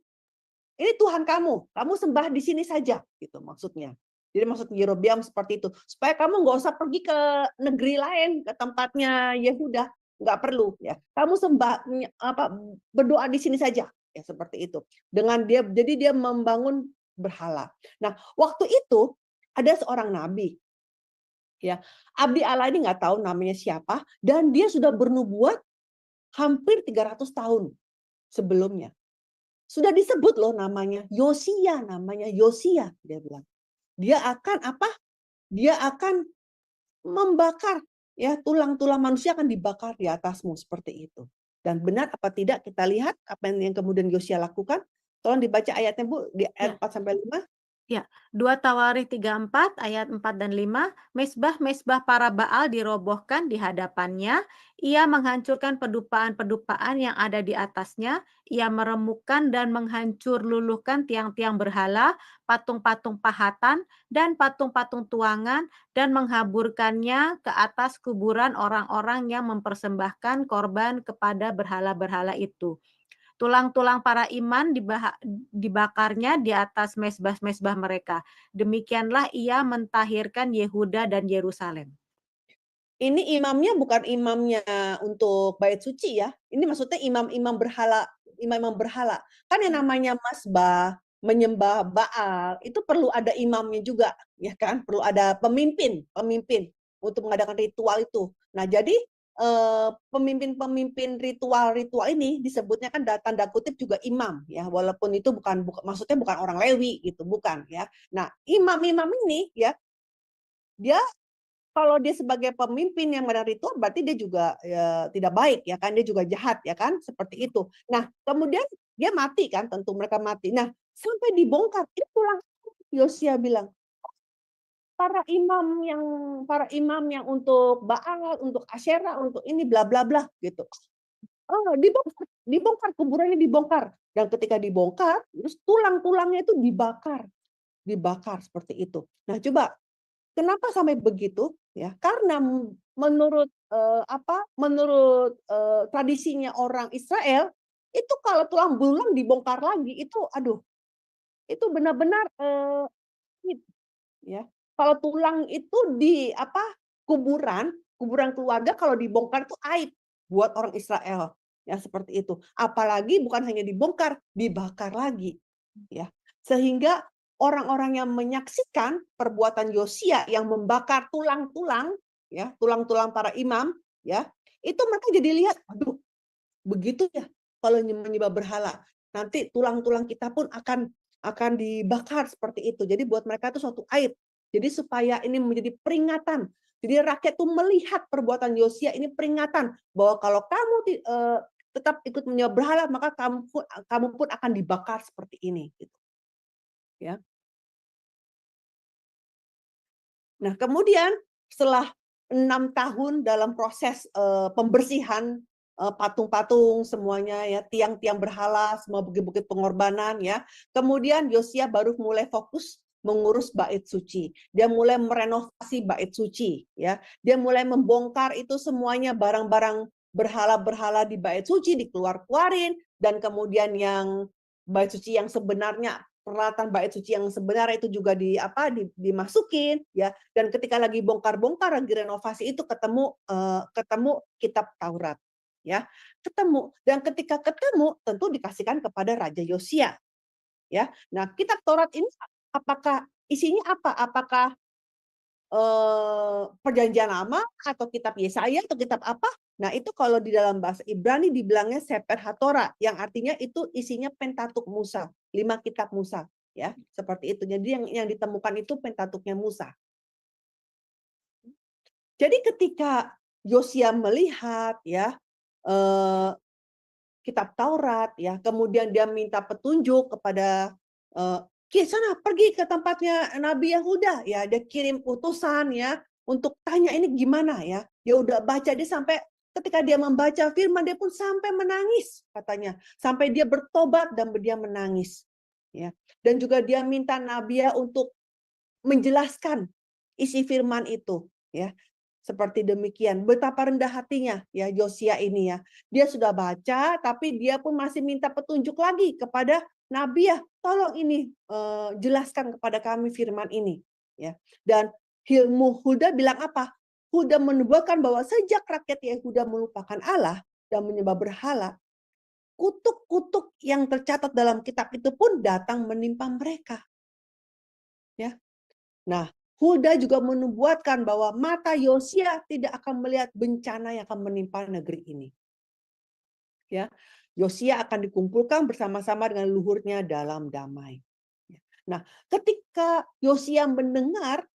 Tuhan kamu sembah di sini saja, gitu maksudnya. Jadi maksud Yerobeam seperti itu, supaya kamu nggak usah pergi ke negeri lain, ke tempatnya Yehuda, nggak perlu, ya. Kamu berdoa di sini saja, ya seperti itu. Jadi dia membangun berhala. Nah, waktu itu ada seorang nabi, ya. Abdi Allah ini nggak tahu namanya siapa, dan dia sudah bernubuat hampir 300 tahun sebelumnya. Sudah disebut loh namanya Yosia, dia bilang. Dia akan membakar, ya, tulang-tulang manusia akan dibakar di atasmu seperti itu. Dan benar apa tidak, kita lihat apa yang kemudian Yosia lakukan. Tolong dibaca ayatnya, Bu, di ayat 4 sampai 5.
Ya, 2 Tawarikh 34 ayat 4 dan 5, mesbah-mesbah para Baal dirobohkan di hadapannya, ia menghancurkan pedupaan-pedupaan yang ada di atasnya, ia meremukkan dan menghancur luluhkan tiang-tiang berhala, patung-patung pahatan, dan patung-patung tuangan, dan menghaburkannya ke atas kuburan orang-orang yang mempersembahkan korban kepada berhala-berhala itu. Tulang-tulang para iman dibakarnya di atas mesbah-mesbah mereka. Demikianlah ia mentahirkan Yehuda dan Yerusalem.
Ini imamnya bukan imamnya untuk bait suci, ya. Ini maksudnya imam-imam berhala, Kan yang namanya masbah, menyembah Baal, itu perlu ada imamnya juga, ya kan? Perlu ada pemimpin untuk mengadakan ritual itu. Nah, jadi pemimpin ritual ini disebutnya kan tanda kutip juga imam, ya, walaupun itu maksudnya bukan orang Lewi gitu, bukan, ya. Nah, imam-imam ini, ya, dia kalau dia sebagai pemimpin yang mengadakan ritual, berarti dia juga, ya, tidak baik, ya kan, dia juga jahat, ya kan, seperti itu. Nah, kemudian dia mati kan, tentu mereka mati. Nah, sampai dibongkar, ini tulang. Yosia bilang, para imam yang untuk Baal, untuk Asyera, untuk ini bla bla bla gitu. Oh, dibongkar kuburannya dibongkar. Dan ketika dibongkar, terus tulang-tulangnya itu dibakar seperti itu. Nah, coba kenapa sampai begitu? Ya, karena menurut tradisinya orang Israel, itu kalau tulang belulang dibongkar lagi itu, aduh, itu benar-benar ya. Kalau tulang itu kuburan keluarga kalau dibongkar itu aib buat orang Israel, ya seperti itu. Apalagi bukan hanya dibongkar, dibakar lagi, ya. Sehingga orang-orang yang menyaksikan perbuatan Yosia yang membakar tulang-tulang, ya, tulang-tulang para imam, ya, itu mereka jadi lihat, aduh, begitu ya kalau menyembah berhala. Nanti tulang-tulang kita pun akan dibakar seperti itu. Jadi buat mereka itu suatu aib. Jadi supaya ini menjadi peringatan. Jadi rakyat itu melihat perbuatan Yosia ini peringatan bahwa kalau kamu tetap ikut menyembah berhala, maka kamu pun akan dibakar seperti ini. Gitu. Ya. Nah, kemudian setelah 6 tahun dalam proses pembersihan patung-patung semuanya, ya, tiang-tiang berhala, semua bukit-bukit pengorbanan, ya. Kemudian Yosia baru mulai fokus mengurus bait suci. Dia mulai merenovasi bait suci, ya. Dia mulai membongkar itu semuanya barang-barang berhala-berhala di bait suci, dikeluarin, dan kemudian yang bait suci yang sebenarnya, peralatan bait suci yang sebenarnya itu juga dimasukin, ya. Dan ketika lagi bongkar-bongkar, lagi renovasi itu ketemu kitab Taurat, ya. Ketemu, dan ketika ketemu tentu dikasihkan kepada Raja Yosia, ya. Nah, kitab Taurat ini apakah isinya apa? Apakah Perjanjian Lama atau kitab Yesaya atau kitab apa? Nah, itu kalau di dalam bahasa Ibrani dibilangnya Sefer HaTorah, yang artinya itu isinya Pentatuk Musa, 5 kitab Musa, ya, seperti itu. Jadi yang ditemukan itu Pentatuknya Musa. Jadi ketika Yosia melihat, ya, kitab Taurat, ya, kemudian dia minta petunjuk kepada sana pergi ke tempatnya Nabi Yehuda, ya, dia kirim utusan, ya, untuk tanya ini gimana, ya. Dia udah baca, dia sampai ketika dia membaca firman dia pun sampai menangis katanya, sampai dia bertobat dan dia menangis, ya. Dan juga dia minta Nabia untuk menjelaskan isi firman itu, ya. Seperti demikian, betapa rendah hatinya ya Yosia ini ya. Dia sudah baca tapi dia pun masih minta petunjuk lagi kepada nabi ya. Tolong ini jelaskan kepada kami firman ini ya. Dan Hulda bilang apa? Hulda menubuatkan bahwa sejak rakyat Yehuda melupakan Allah dan menyembah berhala, kutuk-kutuk yang tercatat dalam kitab itu pun datang menimpa mereka. Ya. Nah, Hulda juga menubuatkan bahwa mata Yosia tidak akan melihat bencana yang akan menimpa negeri ini. Ya, Yosia akan dikumpulkan bersama-sama dengan leluhurnya dalam damai. Nah, ketika Yosia mendengar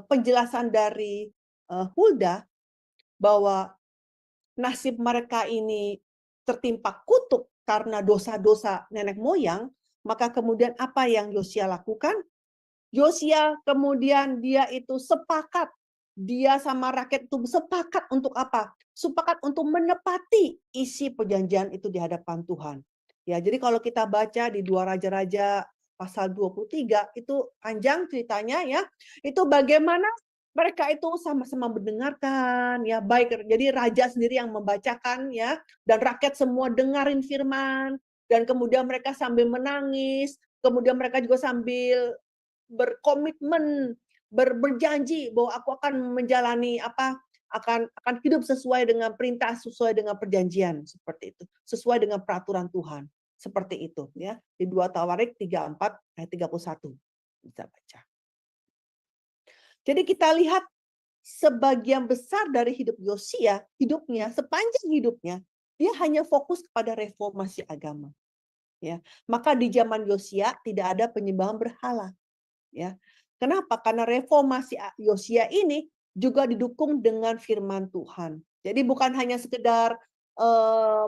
penjelasan dari Hulda bahwa nasib mereka ini tertimpa kutuk karena dosa-dosa nenek moyang, maka kemudian apa yang Yosia lakukan? Yosia kemudian dia itu sepakat, dia sama rakyat itu sepakat untuk apa? Sepakat untuk menepati isi perjanjian itu di hadapan Tuhan. Ya, jadi kalau kita baca di 2 Raja-Raja pasal 23 itu panjang ceritanya ya. Itu bagaimana mereka itu sama-sama mendengarkan ya, baik jadi raja sendiri yang membacakan ya, dan rakyat semua dengarin firman, dan kemudian mereka sambil menangis, kemudian mereka juga sambil berkomitmen, berjanji bahwa aku akan menjalani akan hidup sesuai dengan perintah, sesuai dengan perjanjian seperti itu, sesuai dengan peraturan Tuhan seperti itu ya. Di 2 Tawarik 34 ayat 31 bisa baca. Jadi kita lihat sebagian besar dari hidup Yosia, hidupnya sepanjang hidupnya dia hanya fokus kepada reformasi agama. Ya, maka di zaman Yosia tidak ada penyembahan berhala. Ya. Kenapa? Karena reformasi Yosia ini juga didukung dengan firman Tuhan. Jadi bukan hanya sekedar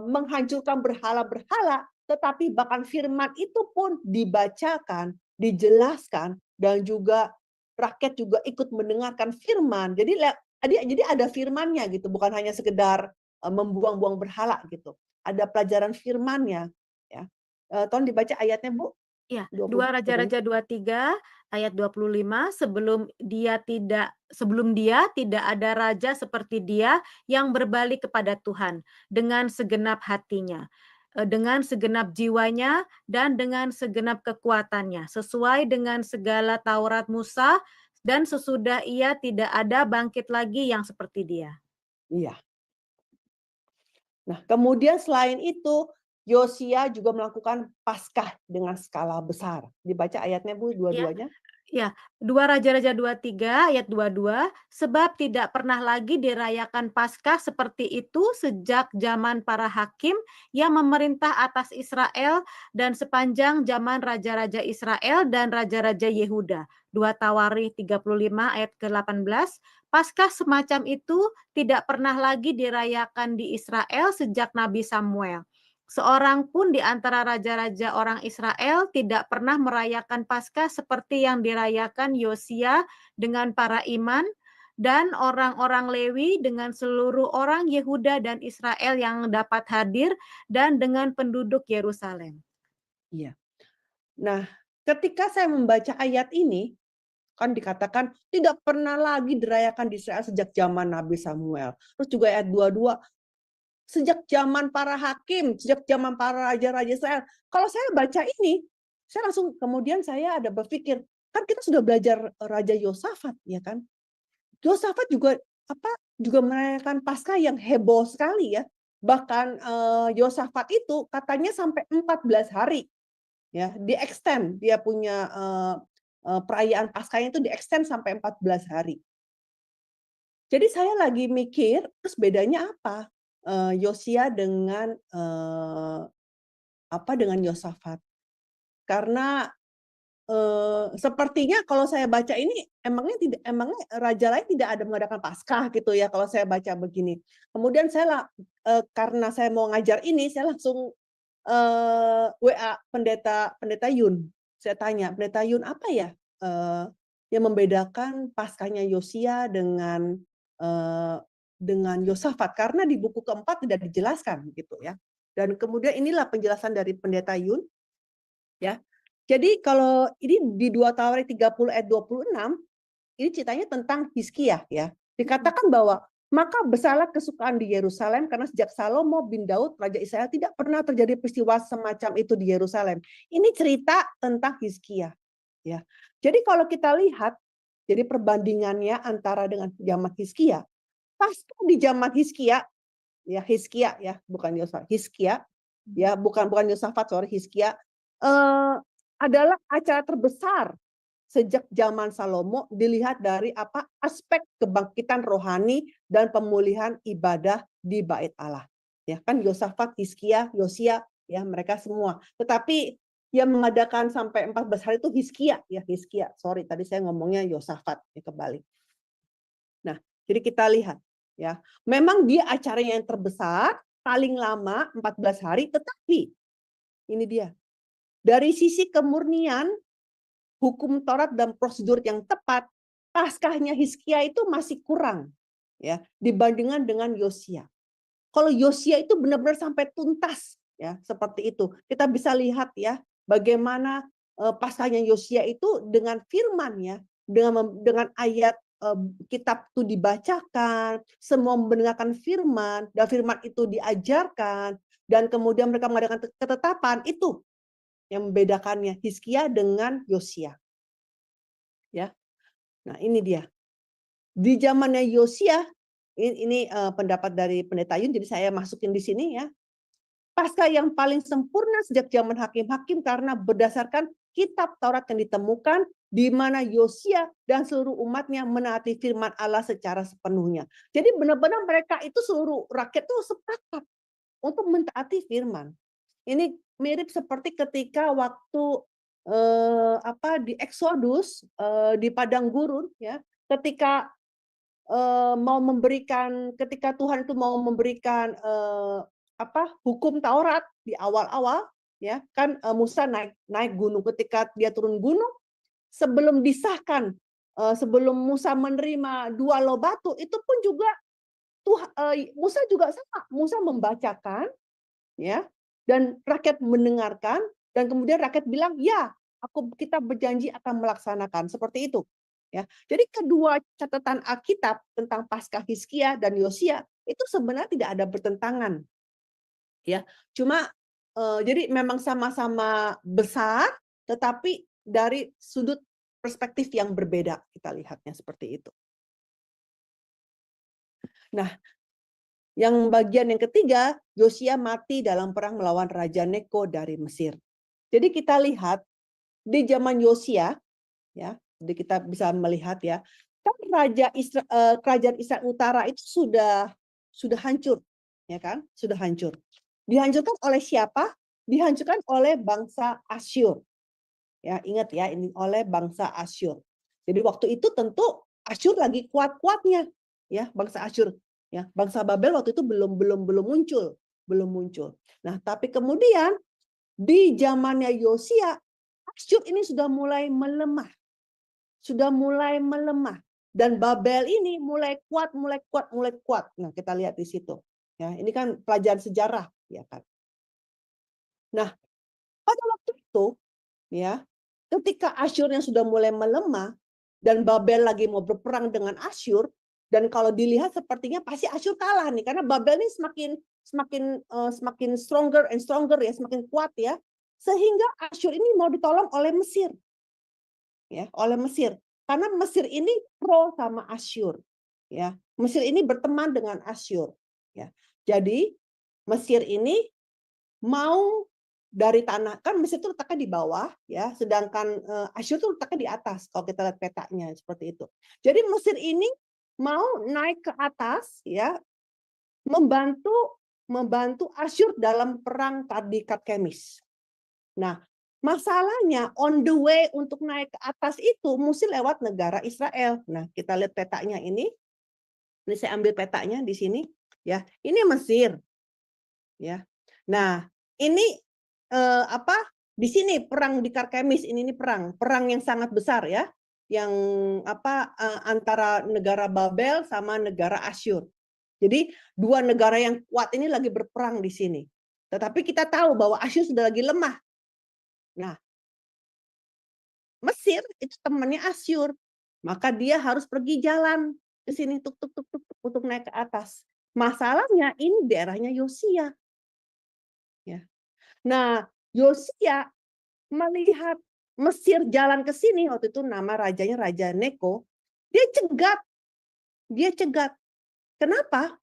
menghancurkan berhala-berhala, tetapi bahkan firman itu pun dibacakan, dijelaskan, dan juga rakyat juga ikut mendengarkan firman. Jadi ada firmannya gitu, bukan hanya sekedar membuang-buang berhala gitu. Ada pelajaran firmannya. Ya. Tolong dibaca ayatnya, Bu.
Ya,
20.
2 Raja-Raja 23 ayat 25, sebelum dia tidak ada raja seperti dia yang berbalik kepada Tuhan dengan segenap hatinya, dengan segenap jiwanya dan dengan segenap kekuatannya, sesuai dengan segala Taurat Musa, dan sesudah ia tidak ada bangkit lagi yang seperti dia.
Iya. Nah, kemudian selain itu, Yosia juga melakukan Paskah dengan skala besar. Dibaca ayatnya, Bu, dua-duanya.
Ya, 2 Raja-Raja 23 ayat 22, sebab tidak pernah lagi dirayakan Paskah seperti itu sejak zaman para hakim yang memerintah atas Israel dan sepanjang zaman raja-raja Israel dan raja-raja Yehuda. 2 Tawarikh 35 ayat ke-18, Paskah semacam itu tidak pernah lagi dirayakan di Israel sejak Nabi Samuel. Seorang pun di antara raja-raja orang Israel tidak pernah merayakan Paskah seperti yang dirayakan Yosia dengan para iman dan orang-orang Lewi dengan seluruh orang Yehuda dan Israel yang dapat hadir dan dengan penduduk Yerusalem.
Iya. Nah, ketika saya membaca ayat ini, kan dikatakan tidak pernah lagi dirayakan di Israel sejak zaman Nabi Samuel. Terus juga ayat 22, sejak zaman para hakim, sejak zaman para raja-raja Israel. Kalau saya baca ini, saya langsung kemudian saya ada berpikir, kan kita sudah belajar Raja Yosafat, ya kan? Yosafat juga juga merayakan Paskah yang heboh sekali ya. Bahkan Yosafat itu katanya sampai 14 hari. Ya, di-extend dia punya perayaan Paskahnya itu di-extend sampai 14 hari. Jadi saya lagi mikir, terus bedanya apa? Yosia dengan dengan Yosafat. Karena sepertinya kalau saya baca ini emangnya raja lain tidak ada mengadakan Paskah gitu ya kalau saya baca begini. Kemudian karena saya mau ngajar ini saya langsung WA pendeta Yun. Saya tanya, Pendeta Yun, apa ya yang membedakan Paskahnya Yosia dengan Yosafat, karena di buku keempat tidak dijelaskan gitu ya. Dan kemudian inilah penjelasan dari Pendeta Yun ya. Jadi kalau ini di 2 Tawarikh 30 ayat 26, ini ceritanya tentang Hizkia ya. Dikatakan bahwa maka besarlah kesukaan di Yerusalem karena sejak Salomo bin Daud raja Israel tidak pernah terjadi peristiwa semacam itu di Yerusalem. Ini cerita tentang Hizkia ya. Jadi kalau kita lihat jadi perbandingannya antara dengan zaman Hizkia, pas di zaman Hizkia ya, bukan Yosafat, Hizkia ya, bukan Yosafat, sorry, Hizkia adalah acara terbesar sejak zaman Salomo dilihat dari apa aspek kebangkitan rohani dan pemulihan ibadah di Bait Allah. Ya kan Yosafat, Hizkia, Yosia ya mereka semua. Tetapi yang mengadakan sampai 14 hari itu Hizkia ya, Hizkia. Sorry tadi saya ngomongnya Yosafat ya kebalik. Nah, jadi kita lihat ya. Memang dia acaranya yang terbesar, paling lama 14 hari, tetapi ini dia. Dari sisi kemurnian hukum Taurat dan prosedur yang tepat, Paskahnya Hizkia itu masih kurang ya dibandingkan dengan Yosia. Kalau Yosia itu benar-benar sampai tuntas ya seperti itu. Kita bisa lihat ya bagaimana Paskahnya Yosia itu dengan firman ya, dengan ayat kitab itu dibacakan, semua mendengarkan firman dan firman itu diajarkan dan kemudian mereka mengadakan ketetapan itu yang membedakannya Hizkia dengan Yosia. Ya. Nah, ini dia. Di zamannya Yosia, ini pendapat dari Pendeta Yun, jadi saya masukin di sini ya. Paskah yang paling sempurna sejak zaman hakim-hakim karena berdasarkan kitab Taurat yang ditemukan di mana Yosia dan seluruh umatnya menaati firman Allah secara sepenuhnya. Jadi benar-benar mereka itu seluruh rakyat itu sepakat untuk mentaati firman. Ini mirip seperti ketika waktu di Exodus di padang gurun ya, ketika ketika Tuhan itu mau memberikan hukum Taurat di awal-awal ya kan Musa naik gunung. Ketika dia turun gunung sebelum disahkan sebelum Musa menerima 2 loh batu itu pun juga Musa juga sama. Musa membacakan ya dan rakyat mendengarkan dan kemudian rakyat bilang ya kita berjanji akan melaksanakan seperti itu ya. Jadi kedua catatan Alkitab tentang Paskah Hizkia dan Yosia itu sebenarnya tidak ada bertentangan ya. Cuma jadi memang sama-sama besar tetapi dari sudut perspektif yang berbeda kita lihatnya seperti itu. Nah, yang bagian yang ketiga, Yosia mati dalam perang melawan Raja Neko dari Mesir. Jadi kita lihat di zaman Yosia, ya, jadi kita bisa melihat ya, kan kerajaan Israel Utara itu sudah hancur, ya kan? Sudah hancur. Dihancurkan oleh siapa? Dihancurkan oleh bangsa Asyur. Ya, ingat ya, ini oleh bangsa Asyur. Jadi waktu itu tentu Asyur lagi kuat-kuatnya, ya, bangsa Asyur. Ya, bangsa Babel waktu itu belum muncul. Nah, tapi kemudian di zamannya Yosia, Asyur ini sudah mulai melemah. Dan Babel ini mulai kuat. Nah, kita lihat di situ. Ya, ini kan pelajaran sejarah, ya kan. Nah, pada waktu itu, ya, ketika Asyurnya sudah mulai melemah dan Babel lagi mau berperang dengan Asyur, dan kalau dilihat sepertinya pasti Asyur kalah nih karena Babel ini semakin stronger ya, semakin kuat ya. Sehingga Asyur ini mau ditolong oleh Mesir. Ya, oleh Mesir. Karena Mesir ini pro sama Asyur. Ya, Mesir ini berteman dengan Asyur, ya. Jadi Mesir ini mau dari tanah, kan Mesir itu letaknya di bawah ya, sedangkan Asyur itu letaknya di atas kalau kita lihat petanya seperti itu. Jadi Mesir ini mau naik ke atas ya, membantu Asyur dalam perang di Karkemis. Nah, masalahnya on the way untuk naik ke atas itu mesti lewat negara Israel. Nah, kita lihat petanya ini. Ini saya ambil petanya di sini ya. Ini Mesir. Ya. Nah, ini di sini perang di Karkemis ini perang yang sangat besar ya. Yang antara negara Babel sama negara Asyur. Jadi dua negara yang kuat ini lagi berperang di sini. Tetapi kita tahu bahwa Asyur sudah lagi lemah. Nah, Mesir itu temannya Asyur. Maka dia harus pergi jalan ke sini tuk tuk tuk tuk tuk, untuk naik ke atas. Masalahnya ini daerahnya Yosia. Ya. Nah, Yosia melihat Mesir jalan ke sini, waktu itu nama rajanya Raja Neko, dia cegat. Dia cegat. Kenapa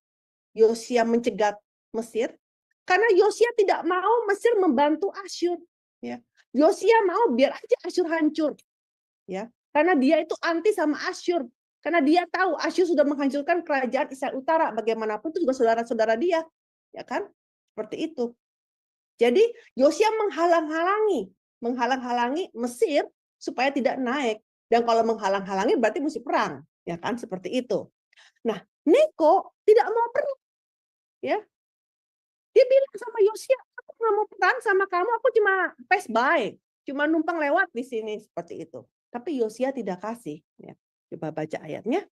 Yosia mencegat Mesir? Karena Yosia tidak mau Mesir membantu Asyur. Ya. Yosia mau biar aja Asyur hancur. Ya. Karena dia itu anti sama Asyur. Karena dia tahu Asyur sudah menghancurkan kerajaan Israel Utara. Bagaimanapun itu juga saudara-saudara dia. Ya kan? Seperti itu. Jadi Yosia menghalang-halangi Mesir supaya tidak naik. Dan kalau menghalang-halangi berarti mesti perang, ya kan, seperti itu. Nah, Neko tidak mau perang, ya. Dia bilang sama Yosia, aku nggak mau perang sama kamu, aku cuma pass by, cuma numpang lewat di sini, seperti itu. Tapi Yosia tidak kasih. Ya. Coba baca ayatnya.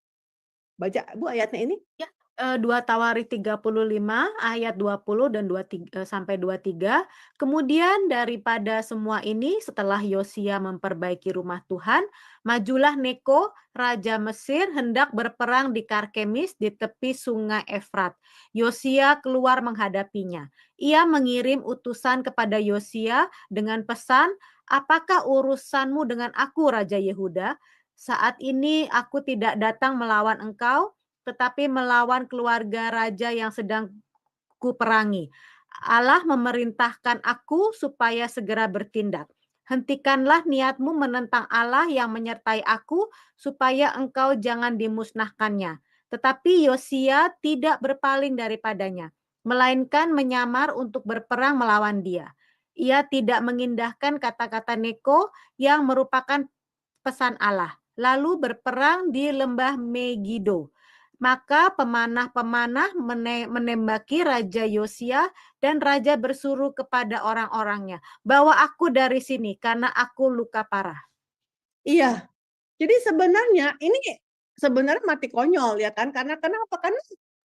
Baca Bu ayatnya ini.
2 Tawarikh 35 ayat 20 dan 23 sampai 23. Kemudian daripada semua ini setelah Yosia memperbaiki rumah Tuhan, majulah Neko, raja Mesir hendak berperang di Karkemis di tepi sungai Efrat. Yosia keluar menghadapinya. Ia mengirim utusan kepada Yosia dengan pesan, "Apakah urusanmu dengan aku, Raja Yehuda? Saat ini aku tidak datang melawan engkau, tetapi melawan keluarga raja yang sedang kuperangi. Allah memerintahkan aku supaya segera bertindak. Hentikanlah niatmu menentang Allah yang menyertai aku, supaya engkau jangan dimusnahkannya." Tetapi Yosia tidak berpaling daripadanya, melainkan menyamar untuk berperang melawan dia. Ia tidak mengindahkan kata-kata Neko yang merupakan pesan Allah, lalu berperang di lembah Megido. Maka pemanah-pemanah menembaki Raja Yosia, dan Raja bersuruh kepada orang-orangnya, "Bawa aku dari sini karena aku luka parah."
Iya. Jadi sebenarnya ini sebenarnya mati konyol ya kan? Karena kenapa? Karena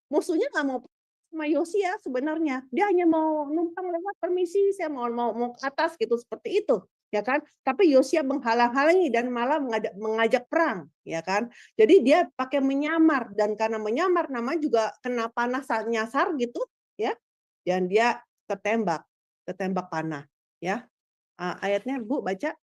musuhnya nggak mau sama Yosia sebenarnya. Dia hanya mau numpang lewat, permisi, saya mau ke atas gitu seperti itu, ya kan? Tapi Yosia menghalang-halangi dan malah mengajak perang, ya kan? Jadi dia pakai menyamar, dan karena menyamar namanya juga kena panah nyasar gitu, ya. Dan dia tertembak panah, ya. Ayatnya Bu baca.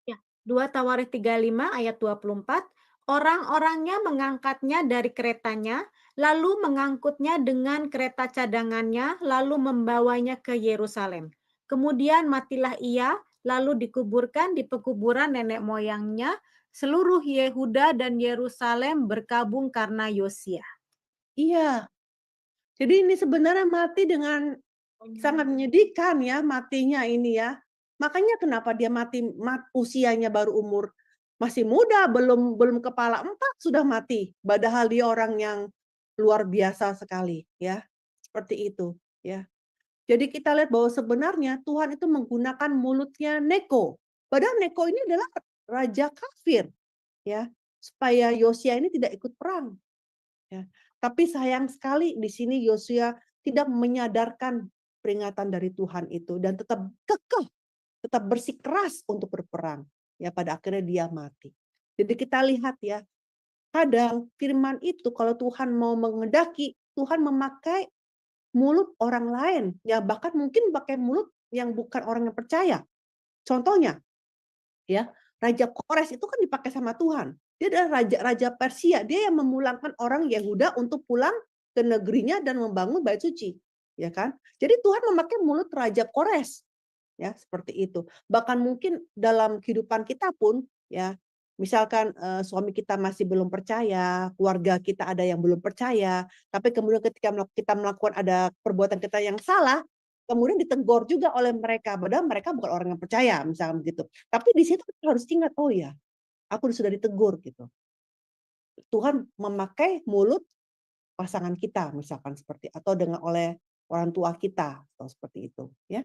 2 Tawarikh 35 ayat 24, orang-orangnya mengangkatnya dari keretanya, lalu mengangkutnya dengan kereta cadangannya, lalu membawanya ke Yerusalem. Kemudian matilah ia, lalu dikuburkan di pekuburan nenek moyangnya. Seluruh Yehuda dan Yerusalem berkabung karena Yosia.
Iya. Jadi ini sebenarnya mati dengan sangat menyedihkan ya, matinya ini ya. Makanya kenapa dia mati usianya baru umur masih muda, belum kepala 4 sudah mati. Padahal dia orang yang luar biasa sekali ya. Seperti itu ya. Jadi kita lihat bahwa sebenarnya Tuhan itu menggunakan mulutnya Neko. Padahal Neko ini adalah raja kafir ya, supaya Yosia ini tidak ikut perang. Ya. Tapi sayang sekali di sini Yosia tidak menyadarkan peringatan dari Tuhan itu dan tetap kekeh, tetap bersikeras untuk berperang. Ya pada akhirnya dia mati. Jadi kita lihat ya, kadang firman itu kalau Tuhan mau mengendaki, Tuhan memakai mulut orang lain, ya bahkan mungkin pakai mulut yang bukan orang yang percaya. Contohnya, ya Raja Kores itu kan dipakai sama Tuhan. Dia adalah raja Persia, dia yang memulangkan orang Yehuda untuk pulang ke negerinya dan membangun bait suci, ya kan? Jadi Tuhan memakai mulut Raja Kores, ya seperti itu. Bahkan mungkin dalam kehidupan kita pun, ya misalkan suami kita masih belum percaya, keluarga kita ada yang belum percaya, tapi kemudian ketika kita melakukan ada perbuatan kita yang salah, kemudian ditegur juga oleh mereka, padahal mereka bukan orang yang percaya, misalkan begitu. Tapi di situ kita harus ingat, oh ya, aku sudah ditegur gitu. Tuhan memakai mulut pasangan kita, misalkan seperti atau dengan oleh orang tua kita atau seperti itu, ya.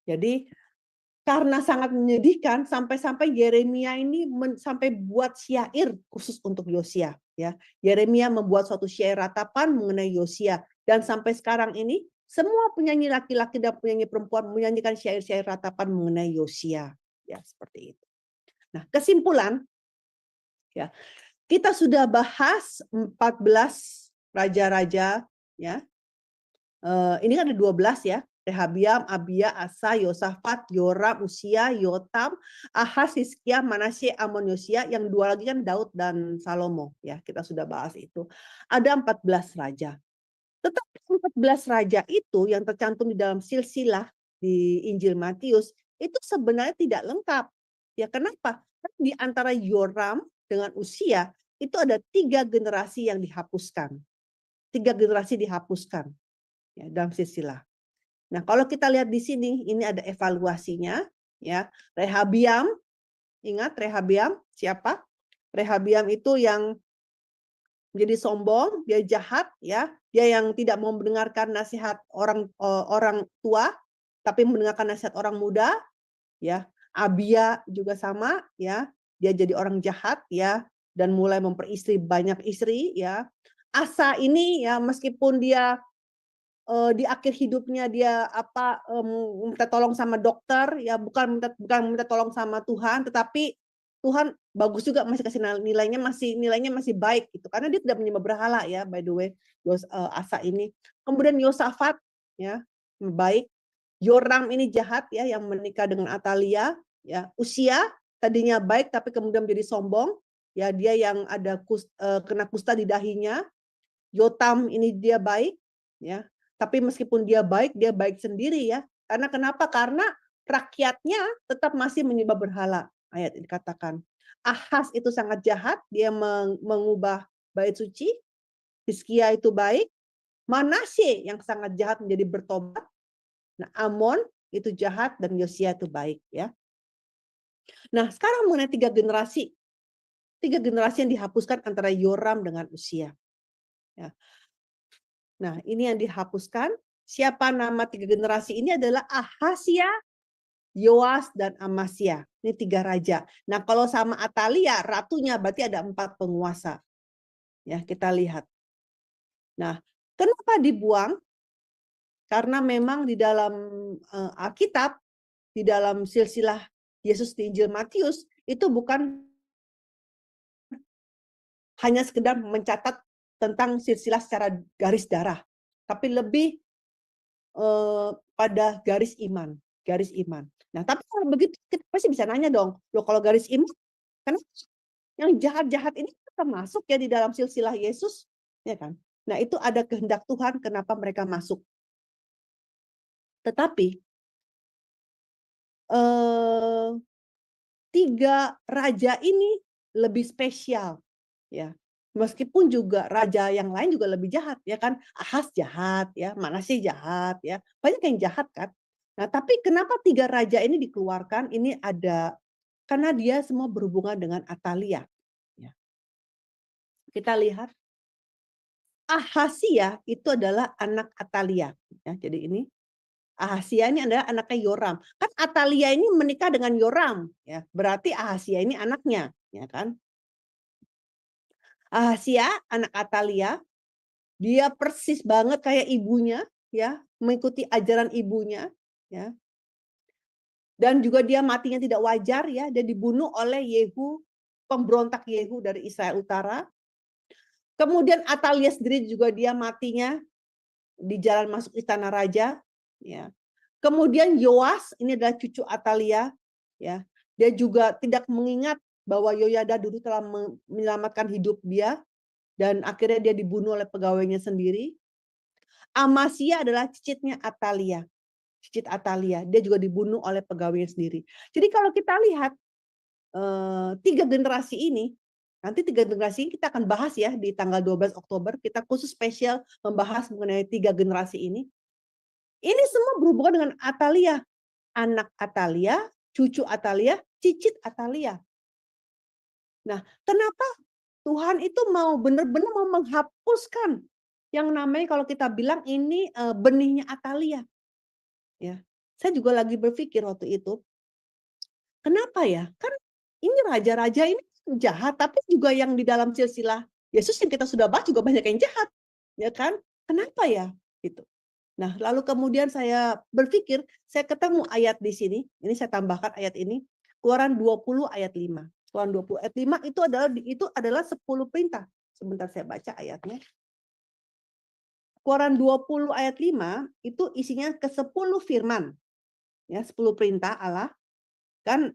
Jadi karena sangat menyedihkan sampai-sampai Yeremia ini sampai buat syair khusus untuk Yosia, ya. Yeremia membuat suatu syair ratapan mengenai Yosia, dan sampai sekarang ini semua penyanyi laki-laki dan penyanyi perempuan menyanyikan syair-syair ratapan mengenai Yosia, ya seperti itu. Nah, kesimpulan Ya. Kita sudah bahas 14 raja-raja, ya. Ini kan ada 12 ya. Rehabiam, Abia, Asa, Yosafat, Yoram, Usia, Yotam, Ahaz, Hizkia, Manasye, Amon, Yosia. Yang 2 lagi kan Daud dan Salomo. Ya, kita sudah bahas itu. Ada 14 raja. Tetapi 14 raja itu yang tercantum di dalam silsilah di Injil Matius itu sebenarnya tidak lengkap. Ya, kenapa? Di antara Yoram dengan Usia itu ada 3 generasi yang dihapuskan. 3 generasi dihapuskan ya, dalam silsilah. Nah, kalau kita lihat di sini, ini ada evaluasinya. Ya, Rehabiam, ingat Rehabiam siapa? Rehabiam itu yang menjadi sombong, dia jahat, ya, dia yang tidak mau mendengarkan nasihat orang tua, tapi mendengarkan nasihat orang muda, ya. Abia juga sama, ya, dia jadi orang jahat, ya, dan mulai memperistri banyak istri, ya. Asa ini, ya, meskipun dia di akhir hidupnya dia minta tolong sama dokter, ya, bukan minta tolong sama Tuhan, tetapi Tuhan bagus juga masih kasih nilainya masih baik gitu, karena dia tidak menyembah berhala ya, by the way, Asa ini. Kemudian Yosafat ya, baik. Yoram ini jahat ya, yang menikah dengan Atalia, ya. Usia tadinya baik tapi kemudian menjadi sombong, ya, dia yang ada kena kusta di dahinya. Yotam ini dia baik, ya. Tapi meskipun dia baik sendiri ya. Karena kenapa? Karena rakyatnya tetap masih menyembah berhala. Ayat ini dikatakan. Ahaz itu sangat jahat, dia mengubah bait suci. Hizkia itu baik. Manasye yang sangat jahat menjadi bertobat. Nah, Amon itu jahat dan Yosia itu baik ya. Nah, sekarang mengenai 3 generasi. 3 generasi yang dihapuskan antara Yoram dengan Usia. Ya. Nah, ini yang dihapuskan. Siapa nama 3 generasi ini adalah Ahazia, Yoas, dan Amasya. Ini 3 raja. Nah, kalau sama Atalia, ratunya berarti ada 4 penguasa. Ya, kita lihat. Nah, kenapa dibuang? Karena memang di dalam Alkitab, di dalam silsilah Yesus di Injil Matius, itu bukan hanya sekedar mencatat tentang silsilah secara garis darah, tapi lebih pada garis iman. Nah, tapi kalau begitu kita pasti bisa nanya dong, loh kalau garis iman, kenapa yang jahat-jahat ini termasuk ya di dalam silsilah Yesus, ya kan? Nah, itu ada kehendak Tuhan kenapa mereka masuk. Tetapi 3 raja ini lebih spesial, ya. Meskipun juga raja yang lain juga lebih jahat, ya kan? Ahaz jahat, ya, Manasye jahat, ya, banyak yang jahat kan. Nah, tapi kenapa 3 raja ini dikeluarkan? Ini ada karena dia semua berhubungan dengan Atalia. Ya. Kita lihat, Ahazia itu adalah anak Atalia. Ya, jadi ini Ahazia ini adalah anaknya Yoram. Kan Atalia ini menikah dengan Yoram, ya. Berarti Ahazia ini anaknya, ya kan? Ahazia, anak Atalia, dia persis banget kayak ibunya, ya, mengikuti ajaran ibunya, ya. Dan juga dia matinya tidak wajar, ya, dia dibunuh oleh Yehu, pemberontak Yehu dari Israel Utara. Kemudian Atalia sendiri juga dia matinya di jalan masuk istana raja, ya. Kemudian Yoas, ini adalah cucu Atalia, ya. Dia juga tidak mengingat bahwa Yoyada dulu telah menyelamatkan hidup dia, dan akhirnya dia dibunuh oleh pegawainya sendiri. Amasya adalah cicitnya Atalia. Cicit Atalia, dia juga dibunuh oleh pegawainya sendiri. Jadi kalau kita lihat 3 generasi ini, nanti 3 generasi ini kita akan bahas ya di tanggal 12 Oktober, kita khusus spesial membahas mengenai 3 generasi ini. Ini semua berhubungan dengan Atalia. Anak Atalia, cucu Atalia, cicit Atalia. Nah, kenapa Tuhan itu mau benar-benar mau menghapuskan yang namanya kalau kita bilang ini benihnya Atalia. Ya, saya juga lagi berpikir waktu itu, kenapa ya? Kan ini raja-raja ini jahat, tapi juga yang di dalam silsilah Yesus yang kita sudah bahas juga banyak yang jahat, ya kan? Kenapa ya? Gitu. Nah, lalu kemudian saya berpikir, saya ketemu ayat di sini, ini saya tambahkan ayat ini, Keluaran 20 ayat 5. Keluaran 20 ayat 5 itu adalah 10 perintah. Sebentar saya baca ayatnya. Keluaran 20 ayat 5 itu isinya ke-10 firman. Ya, 10 perintah Allah. Kan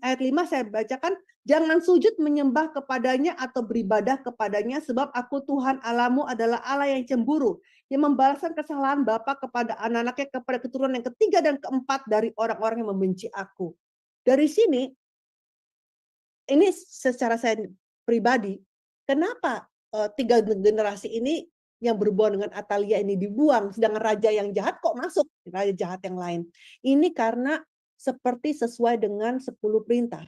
ayat 5 saya bacakan, jangan sujud menyembah kepadanya atau beribadah kepadanya sebab aku Tuhan Allahmu adalah Allah yang cemburu, yang membalaskan kesalahan bapa kepada anak-anaknya, kepada keturunan yang ketiga dan keempat dari orang-orang yang membenci aku. Dari sini, ini secara saya pribadi, kenapa 3 generasi ini yang berhubungan dengan Atalia ini dibuang, sedangkan raja yang jahat kok masuk, raja jahat yang lain. Ini karena seperti sesuai dengan 10 perintah.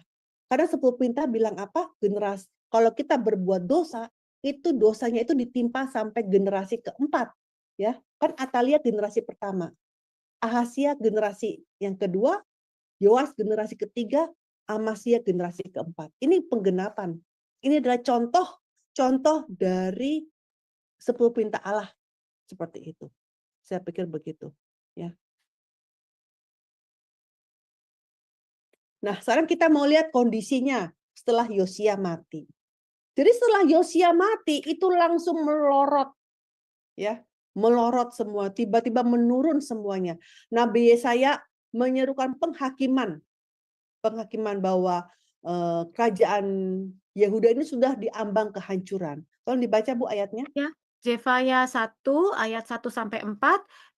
Karena 10 perintah bilang apa? Generasi. Kalau kita berbuat dosa, itu dosanya itu ditimpa sampai generasi keempat. Ya, kan Atalia generasi pertama. Ahasia generasi yang kedua, Yoas generasi ketiga, Amasya generasi keempat. Ini penggenapan. Ini adalah contoh dari 10 perintah Allah seperti itu. Saya pikir begitu, ya. Nah, sekarang kita mau lihat kondisinya setelah Yosia mati. Jadi setelah Yosia mati itu langsung melorot, ya, melorot semua, tiba-tiba menurun semuanya. Nabi Yesaya menyerukan penghakiman bahwa kerajaan Yehuda ini sudah diambang kehancuran. Tolong dibaca Bu ayatnya.
Ya, Zefaya 1 ayat 1-4,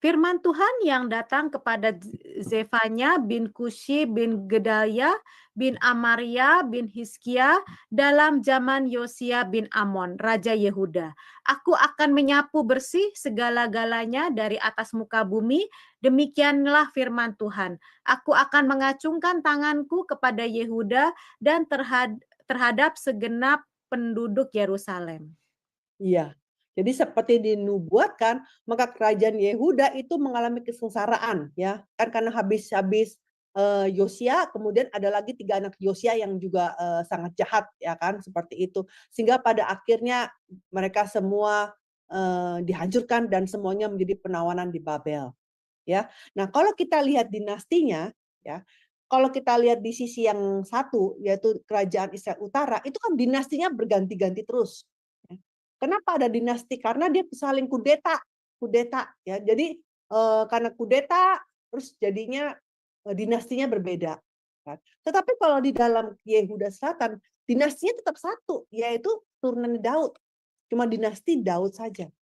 firman Tuhan yang datang kepada Zefanya bin Kushi bin Gedaliah bin Amaria bin Hizkia dalam zaman Yosia bin Amon, Raja Yehuda. Aku akan menyapu bersih segala-galanya dari atas muka bumi, demikianlah firman Tuhan. Aku akan mengacungkan tanganku kepada Yehuda dan terhadap segenap penduduk Yerusalem.
Iya. Jadi seperti dinubuatkan, maka kerajaan Yehuda itu mengalami kesengsaraan, ya. Kan karena habis Yosia, kemudian ada lagi 3 anak Yosia yang juga sangat jahat, ya kan, seperti itu. Sehingga pada akhirnya mereka semua dihancurkan dan semuanya menjadi penawanan di Babel, ya. Nah, kalau kita lihat dinastinya, ya. Kalau kita lihat di sisi yang satu, yaitu kerajaan Israel Utara, itu kan dinastinya berganti-ganti terus. Kenapa ada dinasti? Karena dia saling kudeta ya. Jadi karena kudeta terus jadinya dinastinya berbeda. Kan. Tetapi kalau di dalam Yehuda Selatan dinastinya tetap satu, yaitu turunan Daud. Cuma dinasti Daud saja.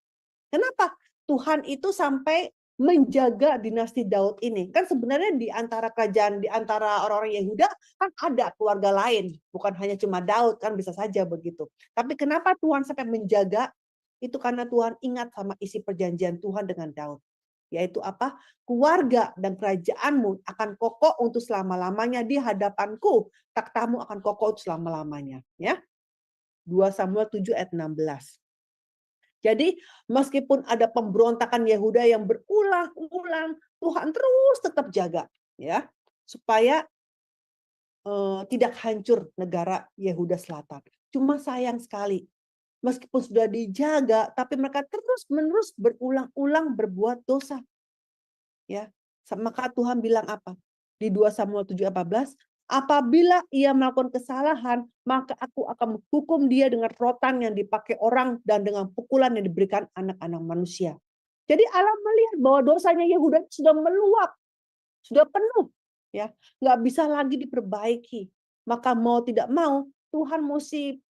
Kenapa? Tuhan itu sampai menjaga dinasti Daud ini. Kan sebenarnya di antara kerajaan, di antara orang-orang Yehuda kan ada keluarga lain, bukan hanya cuma Daud, kan bisa saja begitu. Tapi kenapa Tuhan sampai menjaga? Itu karena Tuhan ingat sama isi perjanjian Tuhan dengan Daud. Yaitu apa? Keluarga dan kerajaanmu akan kokoh untuk selama-lamanya di hadapanku. Takhtamu akan kokoh untuk selama-lamanya. Ya. 2 Samuel 7 ayat 16. Jadi meskipun ada pemberontakan Yehuda yang berulang-ulang, Tuhan terus tetap jaga, ya, supaya tidak hancur negara Yehuda Selatan. Cuma sayang sekali, meskipun sudah dijaga, tapi mereka terus-menerus berulang-ulang berbuat dosa. Ya, maka Tuhan bilang apa? Di 2 Samuel 7:14, apabila ia melakukan kesalahan, maka aku akan menghukum dia dengan rotan yang dipakai orang dan dengan pukulan yang diberikan anak-anak manusia. Jadi Allah melihat bahwa dosanya Yehuda sudah meluap, sudah penuh, ya, nggak bisa lagi diperbaiki. Maka mau tidak mau Tuhan mesti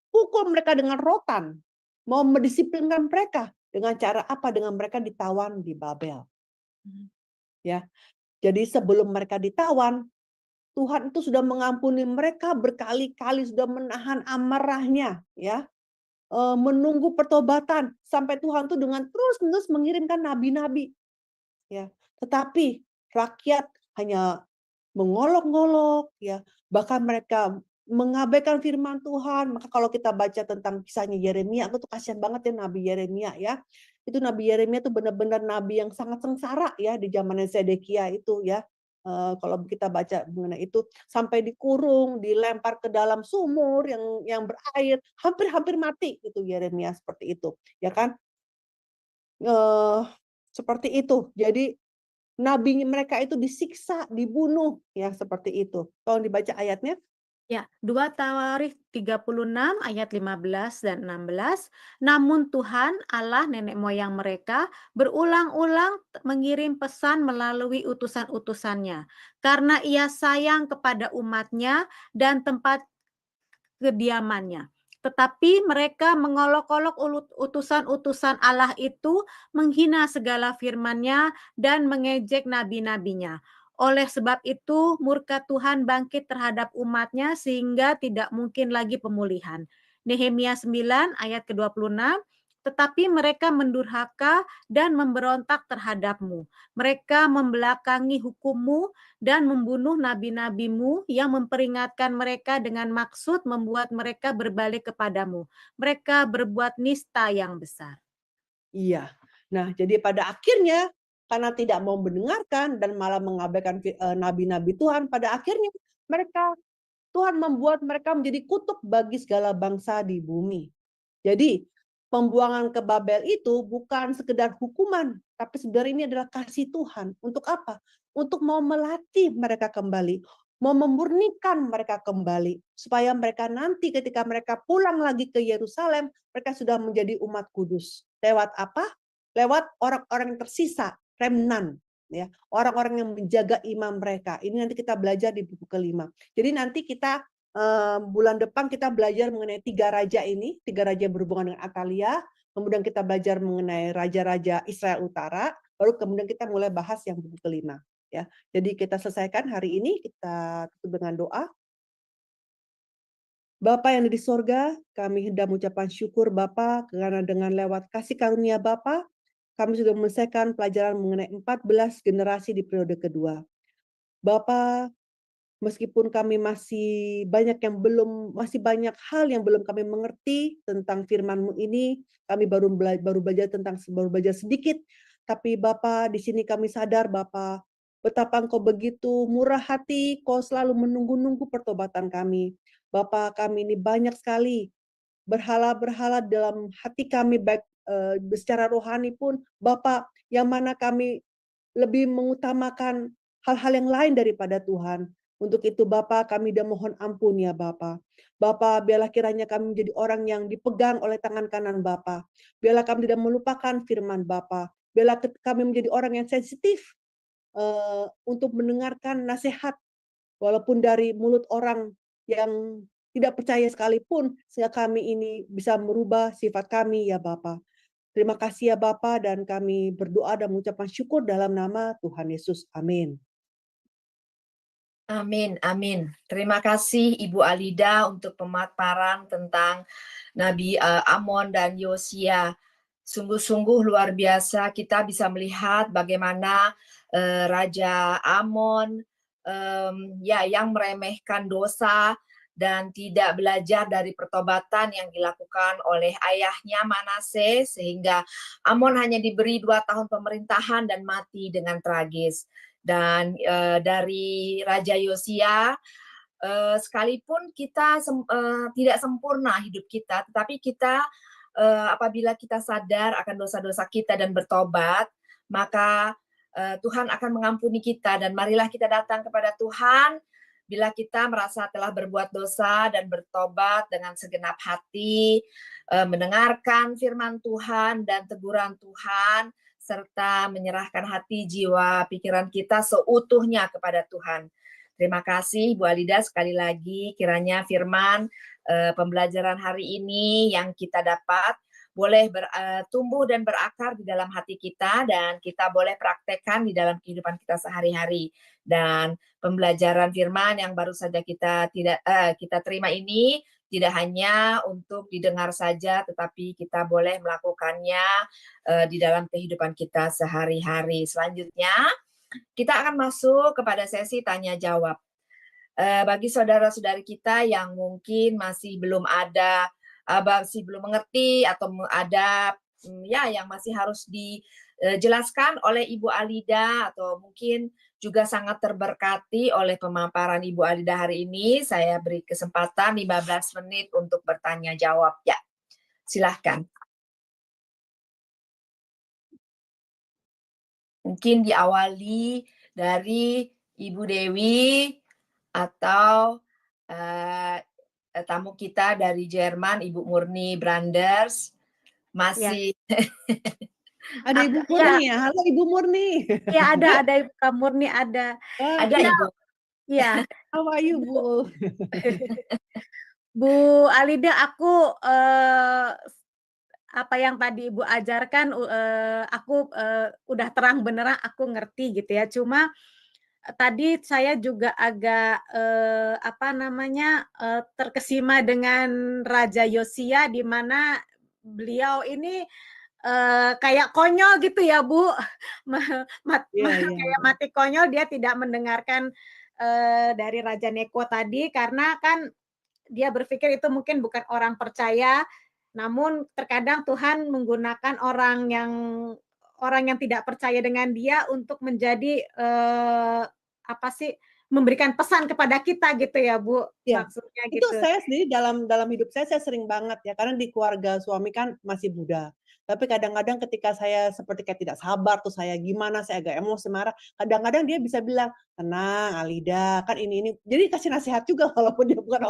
pukul mereka dengan rotan, mau mendisiplinkan mereka dengan cara apa? Dengan mereka ditawan di Babel. Ya, jadi sebelum mereka ditawan, Tuhan itu sudah mengampuni mereka berkali-kali, sudah menahan amarahnya, ya, menunggu pertobatan sampai Tuhan tuh dengan terus-menerus mengirimkan nabi-nabi, ya. Tetapi rakyat hanya mengolok-ngolok, ya, bahkan mereka mengabaikan firman Tuhan. Maka kalau kita baca tentang kisahnya Yeremia, aku tuh kasihan banget ya Nabi Yeremia, ya. Itu Nabi Yeremia tuh benar-benar nabi yang sangat sengsara ya di zamannya Zedekia itu, ya. Kalau kita baca mengenai itu sampai dikurung, dilempar ke dalam sumur yang berair, hampir mati itu Yeremia seperti itu, ya kan? Seperti itu. Jadi nabi mereka itu disiksa, dibunuh, ya seperti itu. Tolong dibaca ayatnya.
Ya, 2 Tawarikh 36 ayat 15 dan 16. Namun Tuhan Allah nenek moyang mereka berulang-ulang mengirim pesan melalui utusan-utusannya. Karena ia sayang kepada umatnya dan tempat kediamannya. Tetapi mereka mengolok-olok utusan-utusan Allah itu, menghina segala firman-Nya dan mengejek nabi-nabinya. Oleh sebab itu, murka Tuhan bangkit terhadap umat-Nya sehingga tidak mungkin lagi pemulihan. Nehemia 9 ayat ke-26, tetapi mereka mendurhaka dan memberontak terhadap-Mu. Mereka membelakangi hukum-Mu dan membunuh nabi-nabimu yang memperingatkan mereka dengan maksud membuat mereka berbalik kepadamu. Mereka berbuat nista yang besar.
Iya. Nah, jadi pada akhirnya karena tidak mau mendengarkan dan malah mengabaikan nabi-nabi Tuhan, pada akhirnya Tuhan membuat mereka menjadi kutuk bagi segala bangsa di bumi. Jadi, pembuangan ke Babel itu bukan sekedar hukuman, tapi sebenarnya ini adalah kasih Tuhan. Untuk apa? Untuk mau melatih mereka kembali, mau memurnikan mereka kembali, supaya mereka nanti ketika mereka pulang lagi ke Yerusalem, mereka sudah menjadi umat kudus. Lewat apa? Lewat orang-orang yang tersisa, remnant. Ya, orang-orang yang menjaga iman mereka. Ini nanti kita belajar di buku kelima. Jadi nanti kita bulan depan kita belajar mengenai 3 raja ini, 3 raja yang berhubungan dengan Atalia, kemudian kita belajar mengenai raja-raja Israel Utara, baru kemudian kita mulai bahas yang buku kelima. Ya, jadi kita selesaikan hari ini, kita tutup dengan doa. Bapa yang ada di sorga, kami hendak mengucapkan syukur Bapa karena dengan lewat kasih karunia Bapa, kami sudah menyelesaikan pelajaran mengenai 14 generasi di periode kedua. Bapa, meskipun kami masih banyak hal yang belum kami mengerti tentang firman-Mu ini, kami baru belajar sedikit, tapi Bapa, di sini kami sadar Bapa, betapa Engkau begitu murah hati, Kau selalu menunggu-nunggu pertobatan kami. Bapa, kami ini banyak sekali berhala-berhala dalam hati kami, baik secara rohani pun, Bapa, yang mana kami lebih mengutamakan hal-hal yang lain daripada Tuhan. Untuk itu Bapa, kami dah mohon ampun ya Bapa. Bapa, biarlah kiranya kami menjadi orang yang dipegang oleh tangan kanan Bapa. Biarlah kami tidak melupakan firman Bapa. Biarlah kami menjadi orang yang sensitif untuk mendengarkan nasihat walaupun dari mulut orang yang tidak percaya sekalipun, sehingga kami ini bisa merubah sifat kami ya Bapa. Terima kasih ya Bapa, dan kami berdoa dan mengucapkan syukur dalam nama Tuhan Yesus. Amin.
Amin, amin. Terima kasih Ibu Alida untuk pemaparan tentang Nabi Amon dan Yosia. Sungguh-sungguh luar biasa kita bisa melihat bagaimana Raja Amon yang meremehkan dosa dan tidak belajar dari pertobatan yang dilakukan oleh ayahnya Manase, sehingga Amon hanya diberi 2 tahun pemerintahan dan mati dengan tragis. Dan dari Raja Yosia, sekalipun kita tidak sempurna hidup kita, tetapi kita apabila kita sadar akan dosa-dosa kita dan bertobat, maka Tuhan akan mengampuni kita. Dan marilah kita datang kepada Tuhan bila kita merasa telah berbuat dosa dan bertobat dengan segenap hati, mendengarkan firman Tuhan dan teguran Tuhan, serta menyerahkan hati, jiwa, pikiran kita seutuhnya kepada Tuhan. Terima kasih Bu Alida, sekali lagi kiranya firman pembelajaran hari ini yang kita dapat boleh tumbuh dan berakar di dalam hati kita, dan kita boleh praktekkan di dalam kehidupan kita sehari-hari. Dan pembelajaran firman yang baru saja kita terima ini tidak hanya untuk didengar saja, tetapi kita boleh melakukannya di dalam kehidupan kita sehari-hari. Selanjutnya, kita akan masuk kepada sesi tanya jawab. Bagi saudara-saudari kita yang mungkin masih belum mengerti atau ada yang masih harus dijelaskan oleh Ibu Alida, atau mungkin juga sangat terberkati oleh pemaparan Ibu Alida hari ini, saya beri kesempatan 15 menit untuk bertanya jawab. Ya, silahkan. Mungkin diawali dari Ibu Dewi atau tamu kita dari Jerman, Ibu Murni Branders. Masih
Ada Ibu
Ya,
Murni ya? Halo Ibu Murni.
ya ada Ibu Kak Murni ada.
ada
Iya,
Ibu.
ya.
How are you, Bu?
Bu Alida, aku apa yang tadi Ibu ajarkan, aku udah terang benerang aku ngerti gitu ya. Cuma tadi saya juga agak apa namanya terkesima dengan Raja Yosia, di mana beliau ini kayak konyol gitu ya Bu,
Iya, iya.
kayak mati konyol, dia tidak mendengarkan dari Raja Neko tadi, karena kan dia berpikir itu mungkin bukan orang percaya, namun terkadang Tuhan menggunakan orang yang tidak percaya dengan dia untuk menjadi apa sih, memberikan pesan kepada kita gitu ya Bu,
Iya.
maksudnya
Itu
gitu.
saya sendiri dalam hidup saya sering banget ya, karena di keluarga suami kan masih Buddha. Tapi kadang-kadang ketika saya seperti kayak tidak sabar tuh, saya gimana, saya agak emosi, marah, kadang-kadang dia bisa bilang, "Tenang Alida, kan ini." Jadi kasih nasihat juga walaupun dia bukan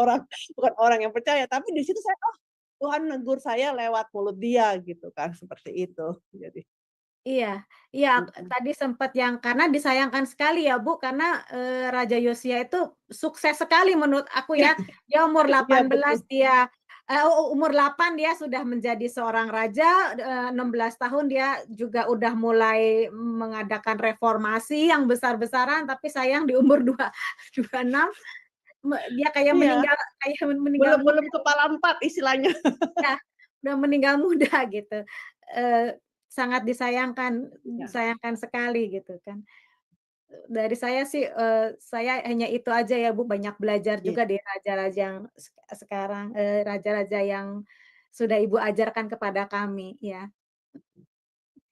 orang yang percaya, tapi di situ saya, oh Tuhan negur saya lewat mulut dia gitu kan, seperti itu. Jadi
Iya, tadi sempat yang karena disayangkan sekali ya Bu, karena Raja Yosia itu sukses sekali menurut aku ya. Dia umur
Iya,
18
betul.
dia umur 8 dia sudah menjadi seorang raja, 16 tahun dia juga udah mulai mengadakan reformasi yang besar-besaran, tapi sayang di umur 26 dia kayak
Iya,
meninggal
belum kepala 4 istilahnya.
ya, udah meninggal muda gitu. Sangat disayangkan
Ya.
disayangkan sekali gitu kan. Dari saya sih, saya hanya itu aja ya Bu, banyak belajar
Iya.
juga dari raja-raja yang sekarang, raja-raja yang sudah Ibu ajarkan kepada kami, ya.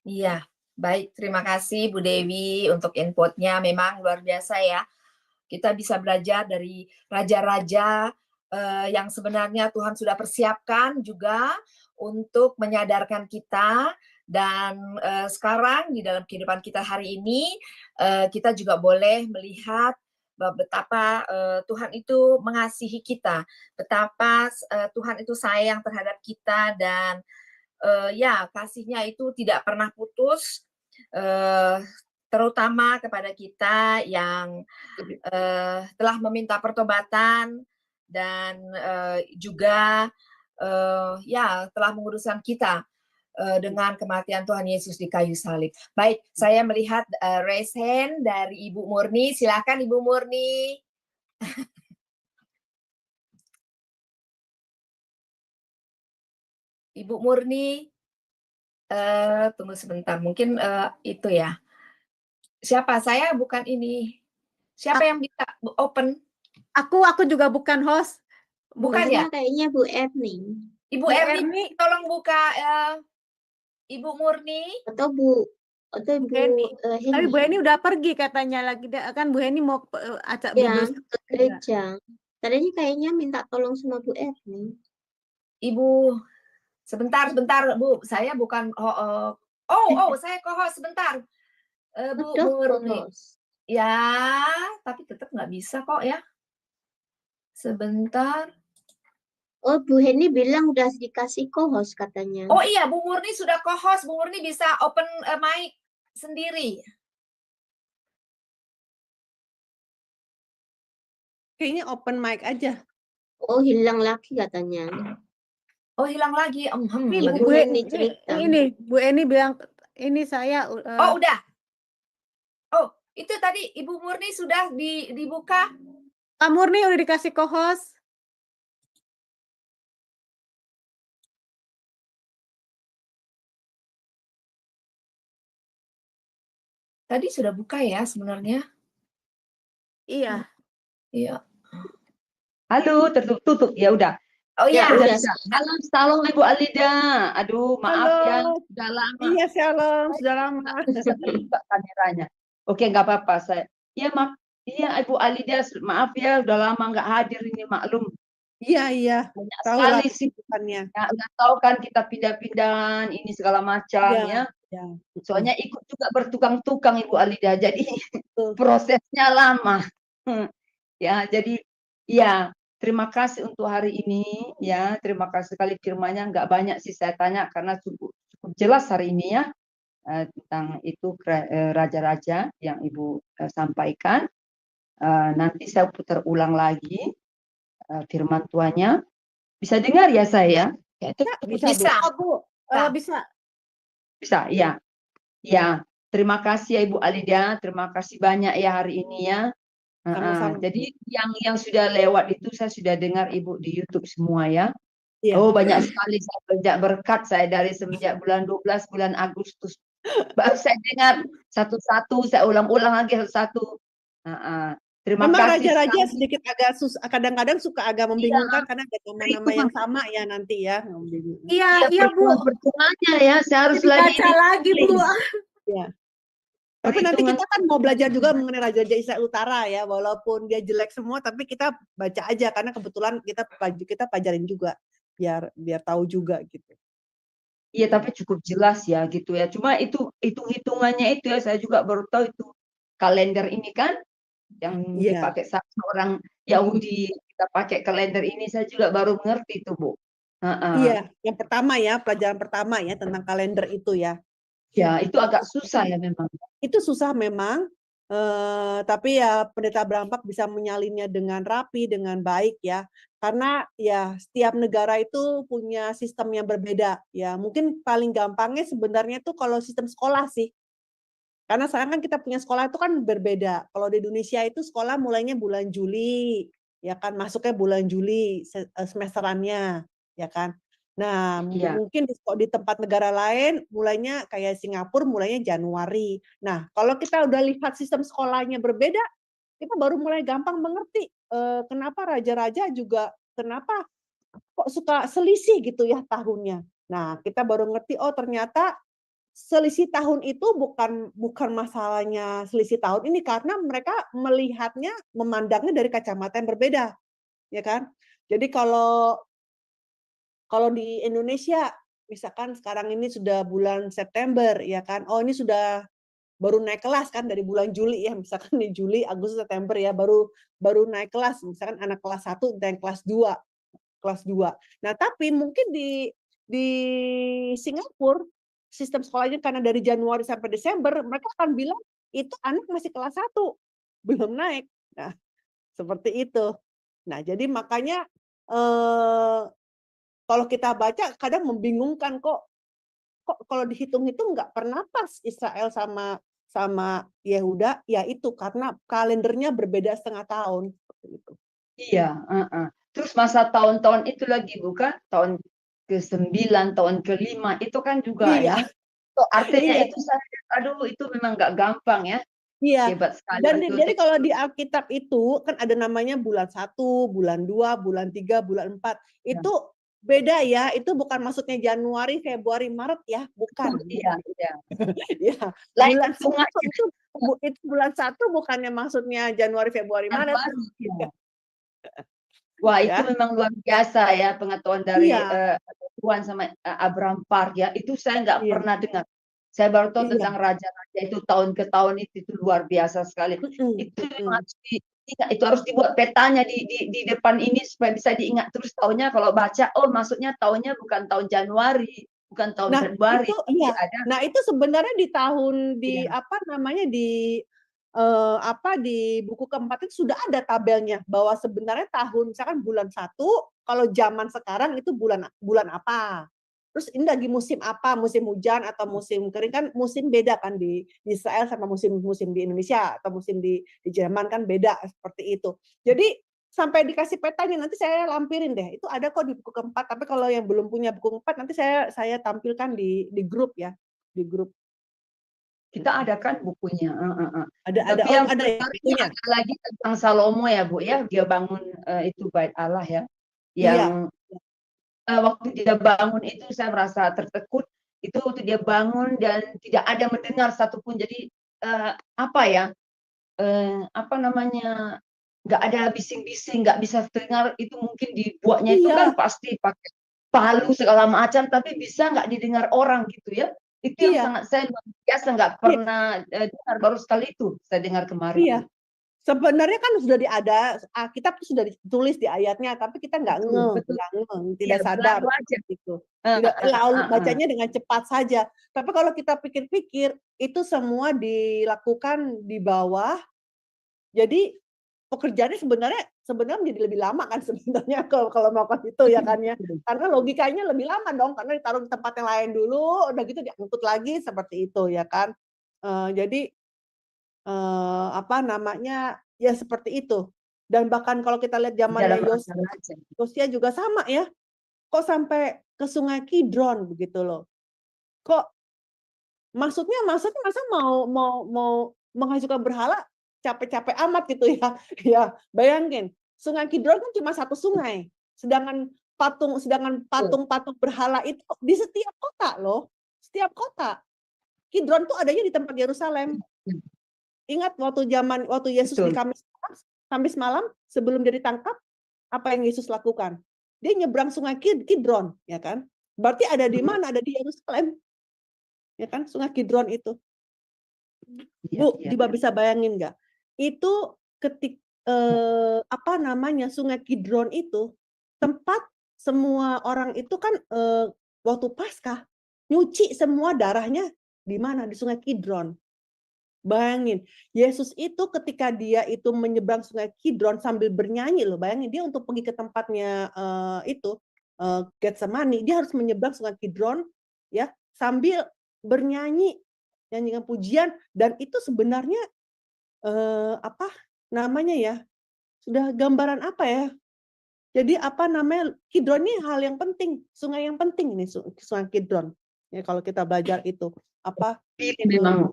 Iya, baik. Terima kasih Bu Dewi untuk inputnya. Memang luar biasa ya. Kita bisa belajar dari raja-raja yang sebenarnya Tuhan sudah persiapkan juga untuk menyadarkan kita. Dan sekarang di dalam kehidupan kita hari ini, kita juga boleh melihat betapa Tuhan itu mengasihi kita, betapa Tuhan itu sayang terhadap kita, dan ya kasihnya itu tidak pernah putus, terutama kepada kita yang telah meminta pertobatan dan juga ya telah menguduskan kita dengan kematian Tuhan Yesus di kayu salib. Baik, saya melihat raise hand dari Ibu Murni. Silakan Ibu Murni. Ibu Murni, tunggu sebentar. Mungkin itu ya. Siapa? Saya bukan ini. Siapa yang bisa open?
Aku juga bukan host.
Bukan ya?
Kayaknya Bu Erni.
Ibu
Bu
Erni,
Erni.
tolong buka Ibu Murni.
Atau Bu
Heni. Tapi Bu
Heni.
Heni udah pergi katanya lagi, kan Bu Heni mau acak
Ya,
bubur
ke gereja. Tadinya kayaknya minta tolong sama Bu Erni.
Ibu, sebentar Bu. Saya bukan saya co-host sebentar. Bu Murni. Ya, tapi tetap nggak bisa kok ya. Sebentar.
Oh, Bu Heni bilang udah dikasih co-host katanya.
Oh iya, Bu Murni sudah co-host. Bu Murni bisa open mic sendiri.
Kayaknya open mic aja.
Oh, hilang lagi katanya.
Oh, hilang lagi.
Ini
Bu Heni cerita.
Ini Bu Eni bilang ini saya
Oh, udah. Oh, itu tadi Ibu Murni sudah dibuka.
Kak Murni udah dikasih co-host.
Tadi sudah buka ya sebenarnya.
Iya.
Iya.
Halo, tertutup. Ya udah.
Oh
Ya,
iya.
udah. Salam Ibu Alida. Aduh, maaf ya,
Halo.
sudah lama.
Iya, shalom, sudah lama.
Bisa terbuka kameranya. Oke, nggak apa-apa. Iya, Ibu Alida, maaf ya, udah lama nggak hadir ini, maklum.
Iya.
Banyak
Tahu
sekali
lah
sih.
bukannya.
Ya, nggak tahu kan kita pindah-pindahan ini segala macam ya.
Ya.
Soalnya ikut juga bertukang-tukang Ibu Alida, jadi
Betul.
prosesnya lama. Ya, jadi ya terima kasih untuk hari ini ya. Terima kasih sekali firman-Nya, nggak banyak sih saya tanya karena cukup jelas hari ini ya, tentang itu raja-raja yang Ibu sampaikan. Nanti saya putar ulang lagi firman Tuhannya. Bisa dengar ya saya?
Bisa.
Bu.
Bisa.
Bisa, ya. Ya, terima kasih ya Ibu Alida, terima kasih banyak ya hari ini ya.
Sama-sama.
Jadi yang sudah lewat itu saya sudah dengar Ibu di YouTube semua ya.
Iya.
Oh, banyak sekali saya belajar berkat saya dari semenjak bulan 12 bulan Agustus. Baru saya dengar satu-satu, saya ulang-ulang lagi satu-satu. Terima
Memang
kasih
raja-raja
sekali.
sedikit agak kadang-kadang suka agak membingungkan karena ada nama-nama yang sama ya nanti ya.
Iya, Bu.
Perhitungannya ya, saya harus
Dibaca lagi, Bu.
Ya. Tapi nanti kita kan mau belajar juga mengenai Raja-Raja Israel Utara ya, walaupun dia jelek semua, tapi kita baca aja karena kebetulan kita pelajarin juga biar tahu juga gitu.
Iya, tapi cukup jelas ya gitu ya. Cuma itu hitung-hitungannya itu ya, saya juga baru tahu itu kalender ini kan yang dipakai sama orang Yahudi, kita pakai kalender ini, saya juga baru mengerti itu, Bu.
Iya, yang pertama ya, pelajaran pertama ya tentang kalender itu ya.
Ya, itu agak susah ya memang.
Itu susah memang, tapi ya Pendeta Brampak bisa menyalinnya dengan rapi, dengan baik ya. Karena ya setiap negara itu punya sistem yang berbeda ya. Mungkin paling gampangnya sebenarnya itu kalau sistem sekolah sih. Karena sekarang kan kita punya sekolah itu kan berbeda. Kalau di Indonesia itu sekolah mulainya bulan Juli, ya kan, masuknya bulan Juli semesterannya, ya kan. Nah, mungkin di tempat negara lain mulainya kayak Singapura mulainya Januari. Nah, kalau kita udah lihat sistem sekolahnya berbeda, kita baru mulai gampang mengerti kenapa raja-raja juga kenapa kok suka selisih gitu ya tahunnya. Nah, kita baru ngerti oh ternyata selisih tahun itu bukan masalahnya selisih tahun ini karena mereka melihatnya, memandangnya dari kacamata yang berbeda, ya kan. Jadi kalau di Indonesia misalkan sekarang ini sudah bulan September ya kan, oh ini sudah baru naik kelas kan dari bulan Juli ya, misalkan di Juli, Agustus, September ya baru naik kelas, misalkan anak kelas 1 dan kelas 2. Nah, tapi mungkin di Singapura sistem sekolahnya karena dari Januari sampai Desember, mereka akan bilang itu anak masih kelas 1, belum naik. Nah, seperti itu. Nah, jadi makanya kalau kita baca kadang membingungkan kok kalau dihitung-hitung nggak pernah pas Israel sama Yehuda, ya itu karena kalendernya berbeda setengah tahun seperti itu.
Iya, terus masa tahun-tahun itu lagi bukan tahun ke-9, tahun ke-5 itu kan juga ya. Artinya itu itu memang nggak gampang ya.
Iya.
Hebat sekali.
Dan jadi kalau di Alkitab itu kan ada namanya bulan 1, bulan 2, bulan 3, bulan 4. Itu beda ya, itu bukan maksudnya Januari, Februari, Maret ya, bukan.
Iya.
Ya. Bulan 1 bukannya maksudnya Januari, Februari, Maret.
Wah, itu memang luar biasa ya pengetahuan dari Tuhan sama Abraham Park ya. Itu saya nggak pernah dengar. Saya baru tahu tentang raja-raja itu tahun ke tahun itu luar biasa sekali. Itu harus dibuat petanya di depan ini supaya bisa diingat terus tahunnya. Kalau baca, oh maksudnya tahunnya bukan tahun Januari, bukan tahun Februari.
Nah itu sebenarnya di tahun di buku keempat itu sudah ada tabelnya bahwa sebenarnya tahun misalkan bulan 1 kalau zaman sekarang itu bulan apa. Terus ini lagi musim apa, musim hujan atau musim kering kan musim beda kan di Israel sama musim di Indonesia atau musim di Jerman kan beda seperti itu. Jadi sampai dikasih petanya nanti saya lampirin deh. Itu ada kok di buku keempat, tapi kalau yang belum punya buku keempat nanti saya tampilkan di grup ya, di grup.
Kita ada kan bukunya.
Ada
bukunya. Lagi tentang Salomo ya, Bu ya. Dia bangun itu bait Allah ya. Yang waktu dia bangun itu saya merasa tertekut. Itu waktu dia bangun dan tidak ada mendengar satupun. Jadi nggak ada bising-bising, nggak bisa terdengar. Itu mungkin dibuatnya itu kan pasti pakai palu segala macam, tapi bisa nggak didengar orang gitu ya. Itu yang sangat saya luar biasa nggak pernah dengar, baru sekali itu saya dengar kemarin.
Iya, Sebenarnya kan sudah Alkitab itu sudah ditulis di ayatnya, tapi kita nggak
Betul.
tidak
Iya,
sadar
berlalu aja.
gitu. Tidak lalu bacanya dengan cepat saja. Tapi kalau kita pikir-pikir, itu semua dilakukan di bawah. Jadi pekerjaannya sebenarnya menjadi lebih lama kan sebenarnya kalau melakukan itu ya kan ya. Karena logikanya lebih lama dong, karena ditaruh di tempat yang lain dulu, udah gitu diangkut lagi seperti itu ya kan. Jadi apa namanya, ya seperti itu. Dan bahkan kalau kita lihat zamannya
Dalam
Yosia juga sama ya. Kok sampai ke Sungai Kidron begitu loh. Kok maksudnya masa mau menghancurkan berhala capek-capek amat gitu ya. Ya, bayangin, Sungai Kidron kan cuma satu sungai. Sedangkan patung-patung berhala itu di setiap kota loh. Setiap kota. Kidron tuh adanya di tempat Yerusalem. Ingat waktu Yesus di Kamis malam sebelum dia ditangkap, apa yang Yesus lakukan? Dia nyebrang Sungai Kidron, ya kan? Berarti ada di mana? Ada di Yerusalem. Ya kan? Sungai Kidron itu. Bu, bisa bayangin nggak? Itu Sungai Kidron itu tempat semua orang itu kan waktu Paskah nyuci semua darahnya di mana? Di Sungai Kidron. Bayangin, Yesus itu ketika dia itu menyeberang Sungai Kidron sambil bernyanyi loh, bayangin dia untuk pergi ke tempatnya Getsemani, dia harus menyeberang Sungai Kidron ya sambil bernyanyi, nyanyikan pujian, dan itu sebenarnya apa namanya ya? Sudah gambaran apa ya? Jadi apa namanya? Kidron ini hal yang penting, sungai yang penting ini Sungai Kidron. Ya kalau kita belajar itu apa?
Memang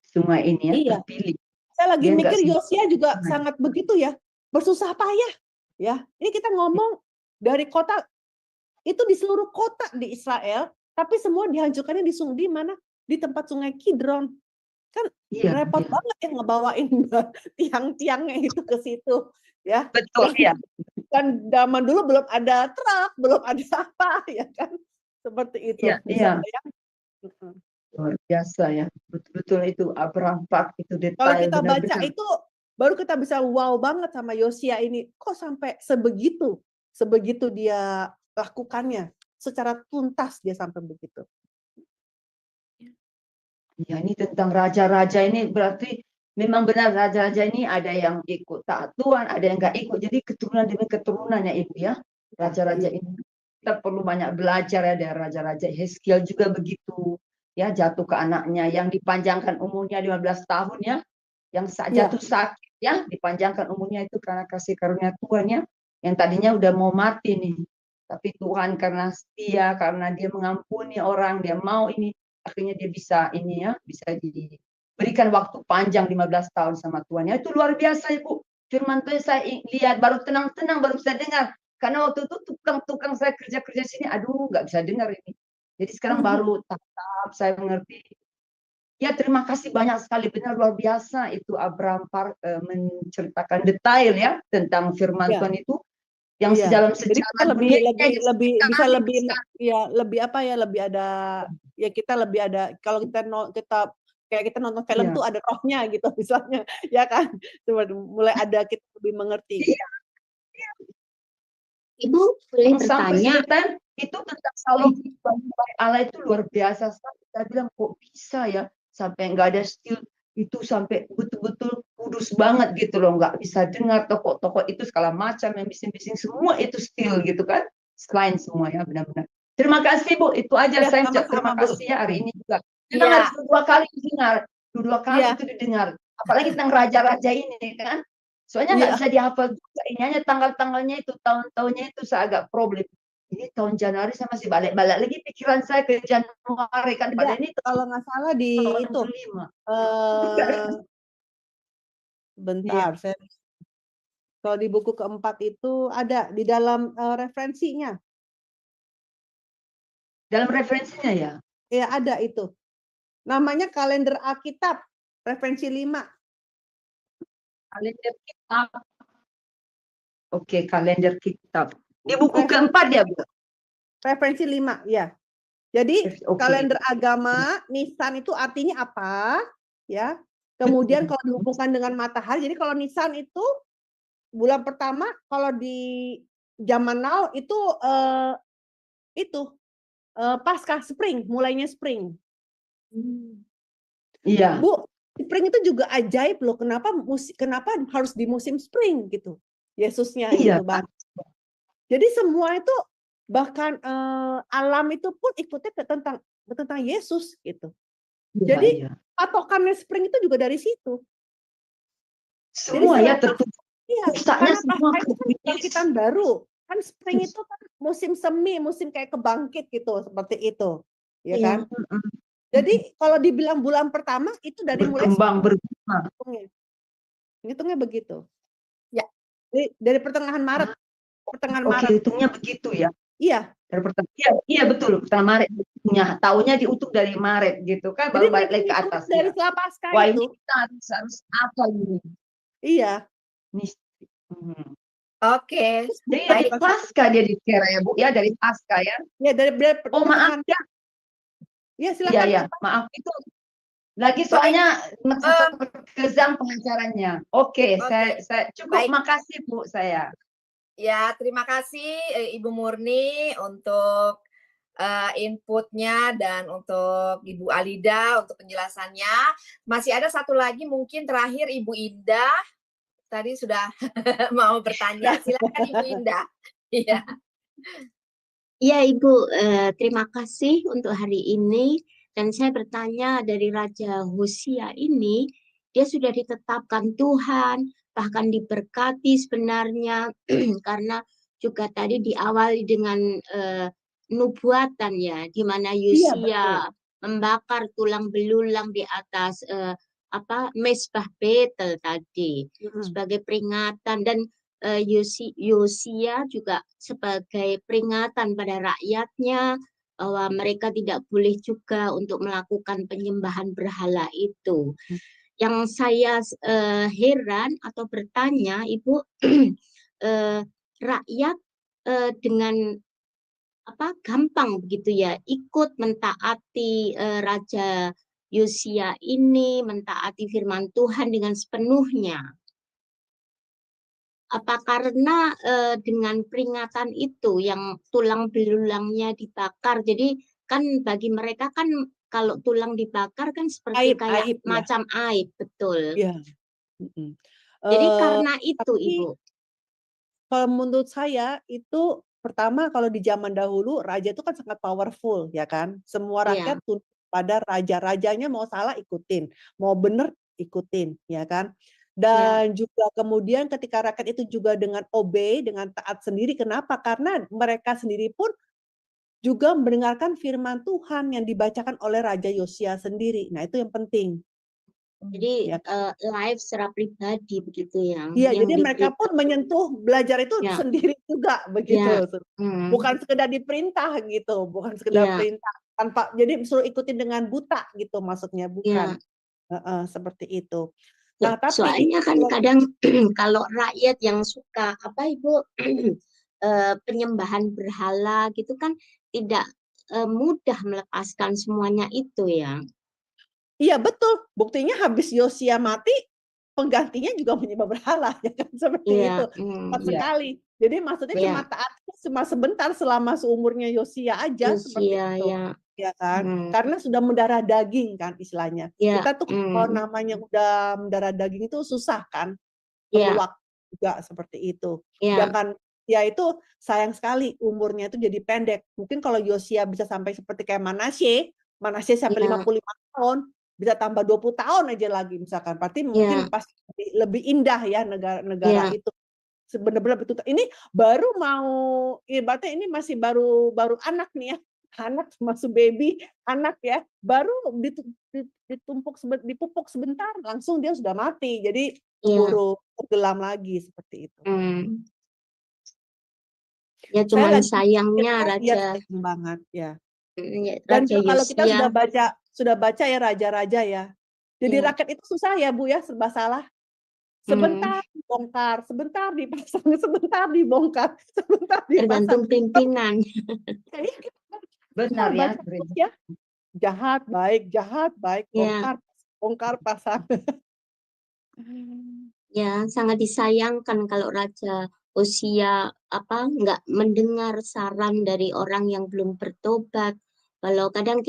sungai ini ya,
iya.
terpilih.
Saya lagi mikir Yosia juga sangat begitu ya, bersusah payah ya. Ini kita ngomong dari kota itu di seluruh kota di Israel, tapi semua dihancurkannya di mana? Di tempat Sungai Kidron. Kan repot banget ya ngebawain tiang-tiangnya itu ke situ ya.
Betul ya.
Kan zaman dulu belum ada truk, belum ada apa ya kan. Seperti itu.
Iya. Luar biasa ya, betul-betul itu berampak itu detail.
Kalau kita baca itu baru kita bisa wow banget sama Yosia ini. Kok sampai sebegitu dia lakukannya, secara tuntas dia sampai begitu.
Ya ini tentang raja-raja ini berarti memang benar raja-raja ini ada yang ikut taat Tuhan, ada yang nggak ikut. Jadi keturunan demi keturunannya Ibu ya, raja-raja ini. Kita perlu banyak belajar ya dari raja-raja. Hezkiel juga begitu. Ya jatuh ke anaknya yang dipanjangkan umurnya 15 tahun ya, yang jatuh sakit ya, dipanjangkan umurnya itu karena kasih karunia Tuhan ya, yang tadinya udah mau mati nih, tapi Tuhan karena setia, karena dia mengampuni orang, dia mau ini, akhirnya dia bisa ini ya, bisa diberikan waktu panjang 15 tahun sama Tuhan ya. Itu luar biasa Ibu. Firman Tuhan saya lihat baru tenang-tenang baru bisa dengar, karena waktu itu tukang-tukang saya kerja sini, aduh nggak bisa dengar ini. Jadi sekarang baru tahap saya mengerti. Ya terima kasih banyak sekali, benar luar biasa itu Abraham menceritakan detail ya tentang firman Tuhan itu yang dalam sejarah
lebih ada kalau kita kayak kita nonton film tuh ada rohnya gitu misalnya ya kan, mulai ada kita lebih mengerti.
Ibu boleh bertanya?
Itu tentang Shalom Allah itu luar biasa sekali. Saya bilang kok bisa ya sampai nggak ada still itu, sampai betul-betul kudus banget gitu loh, nggak bisa dengar tokoh-tokoh itu segala macam yang bising-bising semua itu still gitu kan, selain semua ya benar-benar. Terima kasih Bu, itu aja ya, saya terima kasih ya hari ini juga. Memang harus dua kali didengar, itu didengar. Apalagi tentang raja-raja ini kan. Soalnya nggak bisa dihafal juga, ini hanya tanggal-tanggalnya itu, tahun-tahunnya itu saya agak problem. Ini tahun Januari saya masih balik-balik lagi pikiran saya ke Januari kan. Pada ini
kalau nggak salah di itu. Bentar, kalau di buku keempat itu ada di dalam referensinya.
Dalam referensinya ya?
Iya ada itu. Namanya kalender Alkitab, referensi 5.
Kalender kitab. Oke, kalender kitab. Di buku keempat ya, Bu?
Referensi 5, ya. Jadi kalender agama Nisan itu artinya apa? Ya. Kemudian kalau dihubungkan dengan matahari, jadi kalau Nisan itu bulan pertama, kalau di zaman now itu pasca spring, mulainya spring.
Iya.
Bu, spring itu juga ajaib loh. Kenapa harus di musim spring gitu? Yesusnya
Iya,
gitu, Bang. Jadi semua itu bahkan alam itu pun ikutnya tentang Yesus gitu. Jadi
Iya.
patokannya spring itu juga dari situ.
Semua ya tertutup.
Iya,
Pusatnya
karena
semua
pasca itu kan kebangkitan baru. Kan spring itu kan musim semi, musim kayak kebangkit gitu, seperti itu. Ya kan? Jadi kalau dibilang bulan pertama itu dari mulai
berkembang berbunga.
Hitungnya begitu.
Ya.
Dari pertengahan Maret.
Oke, hitungnya begitu ya.
Iya.
Iya betul, pertengahan Maret hitungnya. Tahunnya diutuk dari Maret gitu kan, baru balik lagi ke atas
dari
ya.
pasca
Wah,
itu.
ini kita harus apa ini?
Iya.
Oke.
Jadi dari pasca dia dikira ya Bu ya, dari pasca ya.
Ya dari
oh maaf ya.
Ya silakan.
Iya, maaf itu lagi soalnya kezang pengacaranya. Oke, saya cukup.
Baik.
Makasih Bu saya.
Ya, terima kasih Ibu Murni untuk inputnya dan untuk Ibu Alida untuk penjelasannya. Masih ada satu lagi mungkin terakhir Ibu Indah. Tadi sudah mau bertanya. Silakan Ibu Indah. Iya.
Iya Ibu, terima kasih untuk hari ini. Dan saya bertanya dari Raja Hosea ini, dia sudah ditetapkan Tuhan, bahkan diberkati sebenarnya, karena juga tadi diawali dengan nubuatan ya, di mana Yosia membakar tulang belulang di atas mesbah Betel tadi sebagai peringatan, dan Yosia juga sebagai peringatan pada rakyatnya bahwa mereka tidak boleh juga untuk melakukan penyembahan berhala itu. Yang saya heran atau bertanya, Ibu, rakyat dengan gampang begitu ya ikut mentaati Raja Yosia ini, mentaati firman Tuhan dengan sepenuhnya. Apa karena dengan peringatan itu yang tulang belulangnya dibakar, jadi kan bagi mereka kan kalau tulang dibakar kan seperti aib, macam aib, betul.
Ya.
Jadi karena itu Ibu.
Kalau menurut saya itu pertama, kalau di zaman dahulu raja itu kan sangat powerful ya kan, semua rakyat tunduk pada raja-rajanya, mau salah ikutin, mau benar ikutin ya kan. Dan juga kemudian ketika rakyat itu juga dengan obey, dengan taat sendiri. Kenapa? Karena mereka sendiri pun juga mendengarkan firman Tuhan yang dibacakan oleh Raja Yosia sendiri. Nah itu yang penting.
Jadi live secara pribadi begitu ya.
Iya, jadi mereka pun menyentuh, belajar itu sendiri juga begitu. Bukan sekedar diperintah gitu, bukan sekedar perintah tanpa, jadi suruh ikutin dengan buta gitu maksudnya, bukan. Seperti itu. Nah, tapi
soalnya kan kadang kalau rakyat yang suka Ibu penyembahan berhala gitu kan tidak mudah melepaskan semuanya itu ya.
Iya betul, buktinya habis Yosia mati, penggantinya juga menyembah berhala ya kan, seperti itu. Cepat sekali. Jadi maksudnya cuma taat cuma sebentar selama seumurnya Yosia aja, seperti itu. Ya kan? Karena sudah mendarah daging kan istilahnya. Kita tuh kalau namanya udah mendarah daging itu susah kan, perlu waktu juga seperti itu. Sedangkan ya itu sayang sekali umurnya itu jadi pendek. Mungkin kalau Yosia bisa sampai seperti kayak Manasye sampai 55 tahun, bisa tambah 20 tahun aja lagi misalkan. Berarti mungkin pasti lebih indah ya negara itu. Sebenarnya betul. Ini baru mau, ibaratnya ini masih baru anak nih ya. Anak masuk baby, anak ya, baru dipupuk sebentar, langsung dia sudah mati. Jadi buru tenggelam lagi seperti itu.
Ya cuman sayangnya Raja
banget ya.
Dan
kalau kita sudah baca ya raja-raja ya. Jadi rakyat itu susah ya Bu ya, serba salah. Sebentar dibongkar, sebentar dipasang, sebentar dibongkar, sebentar dipasang.
Tergantung pimpinan.
Benar ya.
Jahat, baik, bongkar, pasang.
Ya, sangat disayangkan kalau Raja Hosea nggak mendengar saran dari orang yang belum bertobat. Kalau kadang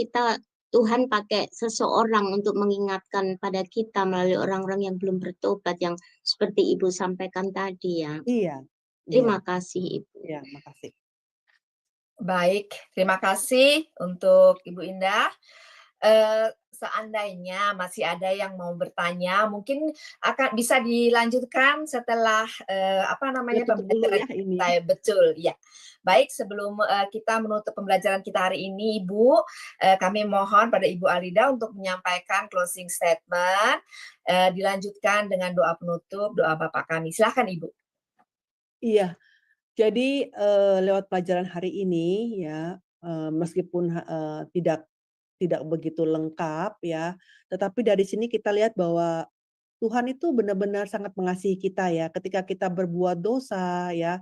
Tuhan pakai seseorang untuk mengingatkan pada kita melalui orang-orang yang belum bertobat yang seperti Ibu sampaikan tadi ya.
Iya.
Terima kasih Ibu.
Ya, makasih.
Baik, terima kasih untuk Ibu Indah. Seandainya masih ada yang mau bertanya, mungkin akan bisa dilanjutkan setelah
tutup dulu ya ini.
saya. Betul, ya. Baik, sebelum kita menutup pembelajaran kita hari ini, Ibu, kami mohon pada Ibu Alida untuk menyampaikan closing statement, dilanjutkan dengan doa penutup, doa Bapak kami. Silakan Ibu.
Iya, jadi lewat pelajaran hari ini ya, meskipun tidak begitu lengkap ya, tetapi dari sini kita lihat bahwa Tuhan itu benar-benar sangat mengasihi kita ya. Ketika kita berbuat dosa ya,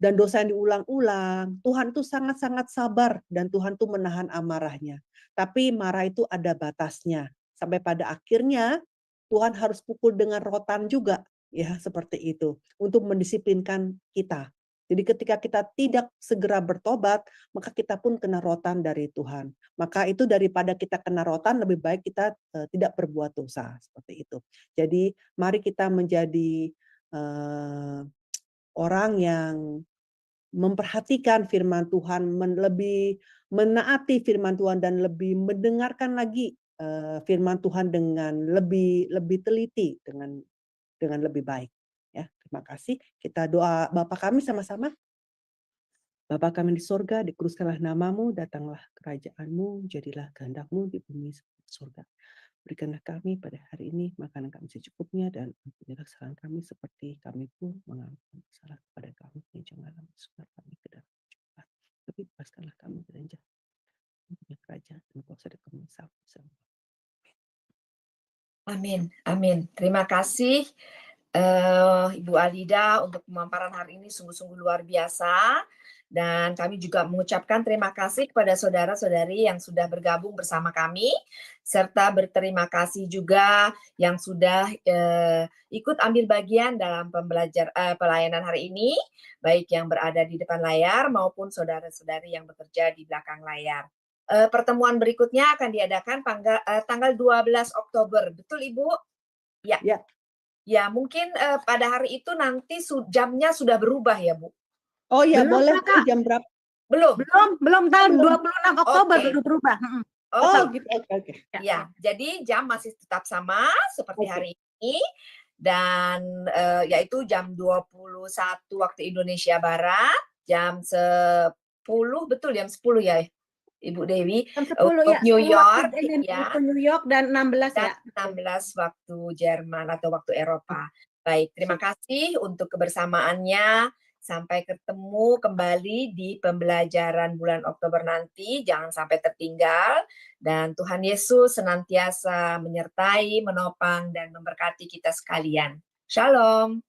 dan dosa yang diulang-ulang, Tuhan itu sangat-sangat sabar dan Tuhan tuh menahan amarahnya. Tapi marah itu ada batasnya. Sampai pada akhirnya Tuhan harus pukul dengan rotan juga ya, seperti itu untuk mendisiplinkan kita. Jadi ketika kita tidak segera bertobat, maka kita pun kena rotan dari Tuhan. Maka itu daripada kita kena rotan, lebih baik kita tidak berbuat dosa seperti itu. Jadi mari kita menjadi orang yang memperhatikan firman Tuhan, lebih menaati firman Tuhan dan lebih mendengarkan lagi firman Tuhan dengan lebih teliti, dengan lebih baik. Ya, terima kasih. Kita doa Bapa kami sama-sama. Bapa kami di sorga, dikuduskanlah namamu, datanglah kerajaanmu, jadilah kehendak-Mu di bumi seperti di surga. Berikanlah kami pada hari ini makanan kami secukupnya, dan ampunilah kesalahan kami seperti kami pun mengampuni kesalahan kepada kami. Dan janganlah masukkan kami ke dalam pencobaan, tapi bebaskanlah kami dari jahat. Punya kerajaan dan kuasa dan kemuliaan sampai.
Amin, amin. Terima kasih Ibu Alida untuk pemaparan hari ini sungguh-sungguh luar biasa. Dan kami juga mengucapkan terima kasih kepada saudara-saudari yang sudah bergabung bersama kami, serta berterima kasih juga yang sudah ikut ambil bagian dalam pelayanan hari ini, baik yang berada di depan layar maupun saudara-saudari yang bekerja di belakang layar. Pertemuan berikutnya akan diadakan tanggal 12 Oktober. Betul, Ibu? Ya.
Ya.
Ya, mungkin pada hari itu nanti jamnya sudah berubah ya, Bu?
Oh ya,
Belum,
boleh
Kak.
jam berapa?
Belum tanggal 26 Oktober baru berubah.
Oh, gitu. Oke.
Ya, jadi jam masih tetap sama seperti hari ini, dan yaitu jam 21 waktu Indonesia Barat, jam 10, betul jam 10 ya, Ibu Dewi,
Jam 10 ya.
New York
ya. Waktu New York dan 16
dan
ya.
16 waktu Jerman atau waktu Eropa. Baik, terima kasih untuk kebersamaannya. Sampai ketemu kembali di pembelajaran bulan Oktober nanti. Jangan sampai tertinggal. Dan Tuhan Yesus senantiasa menyertai, menopang, dan memberkati kita sekalian. Shalom.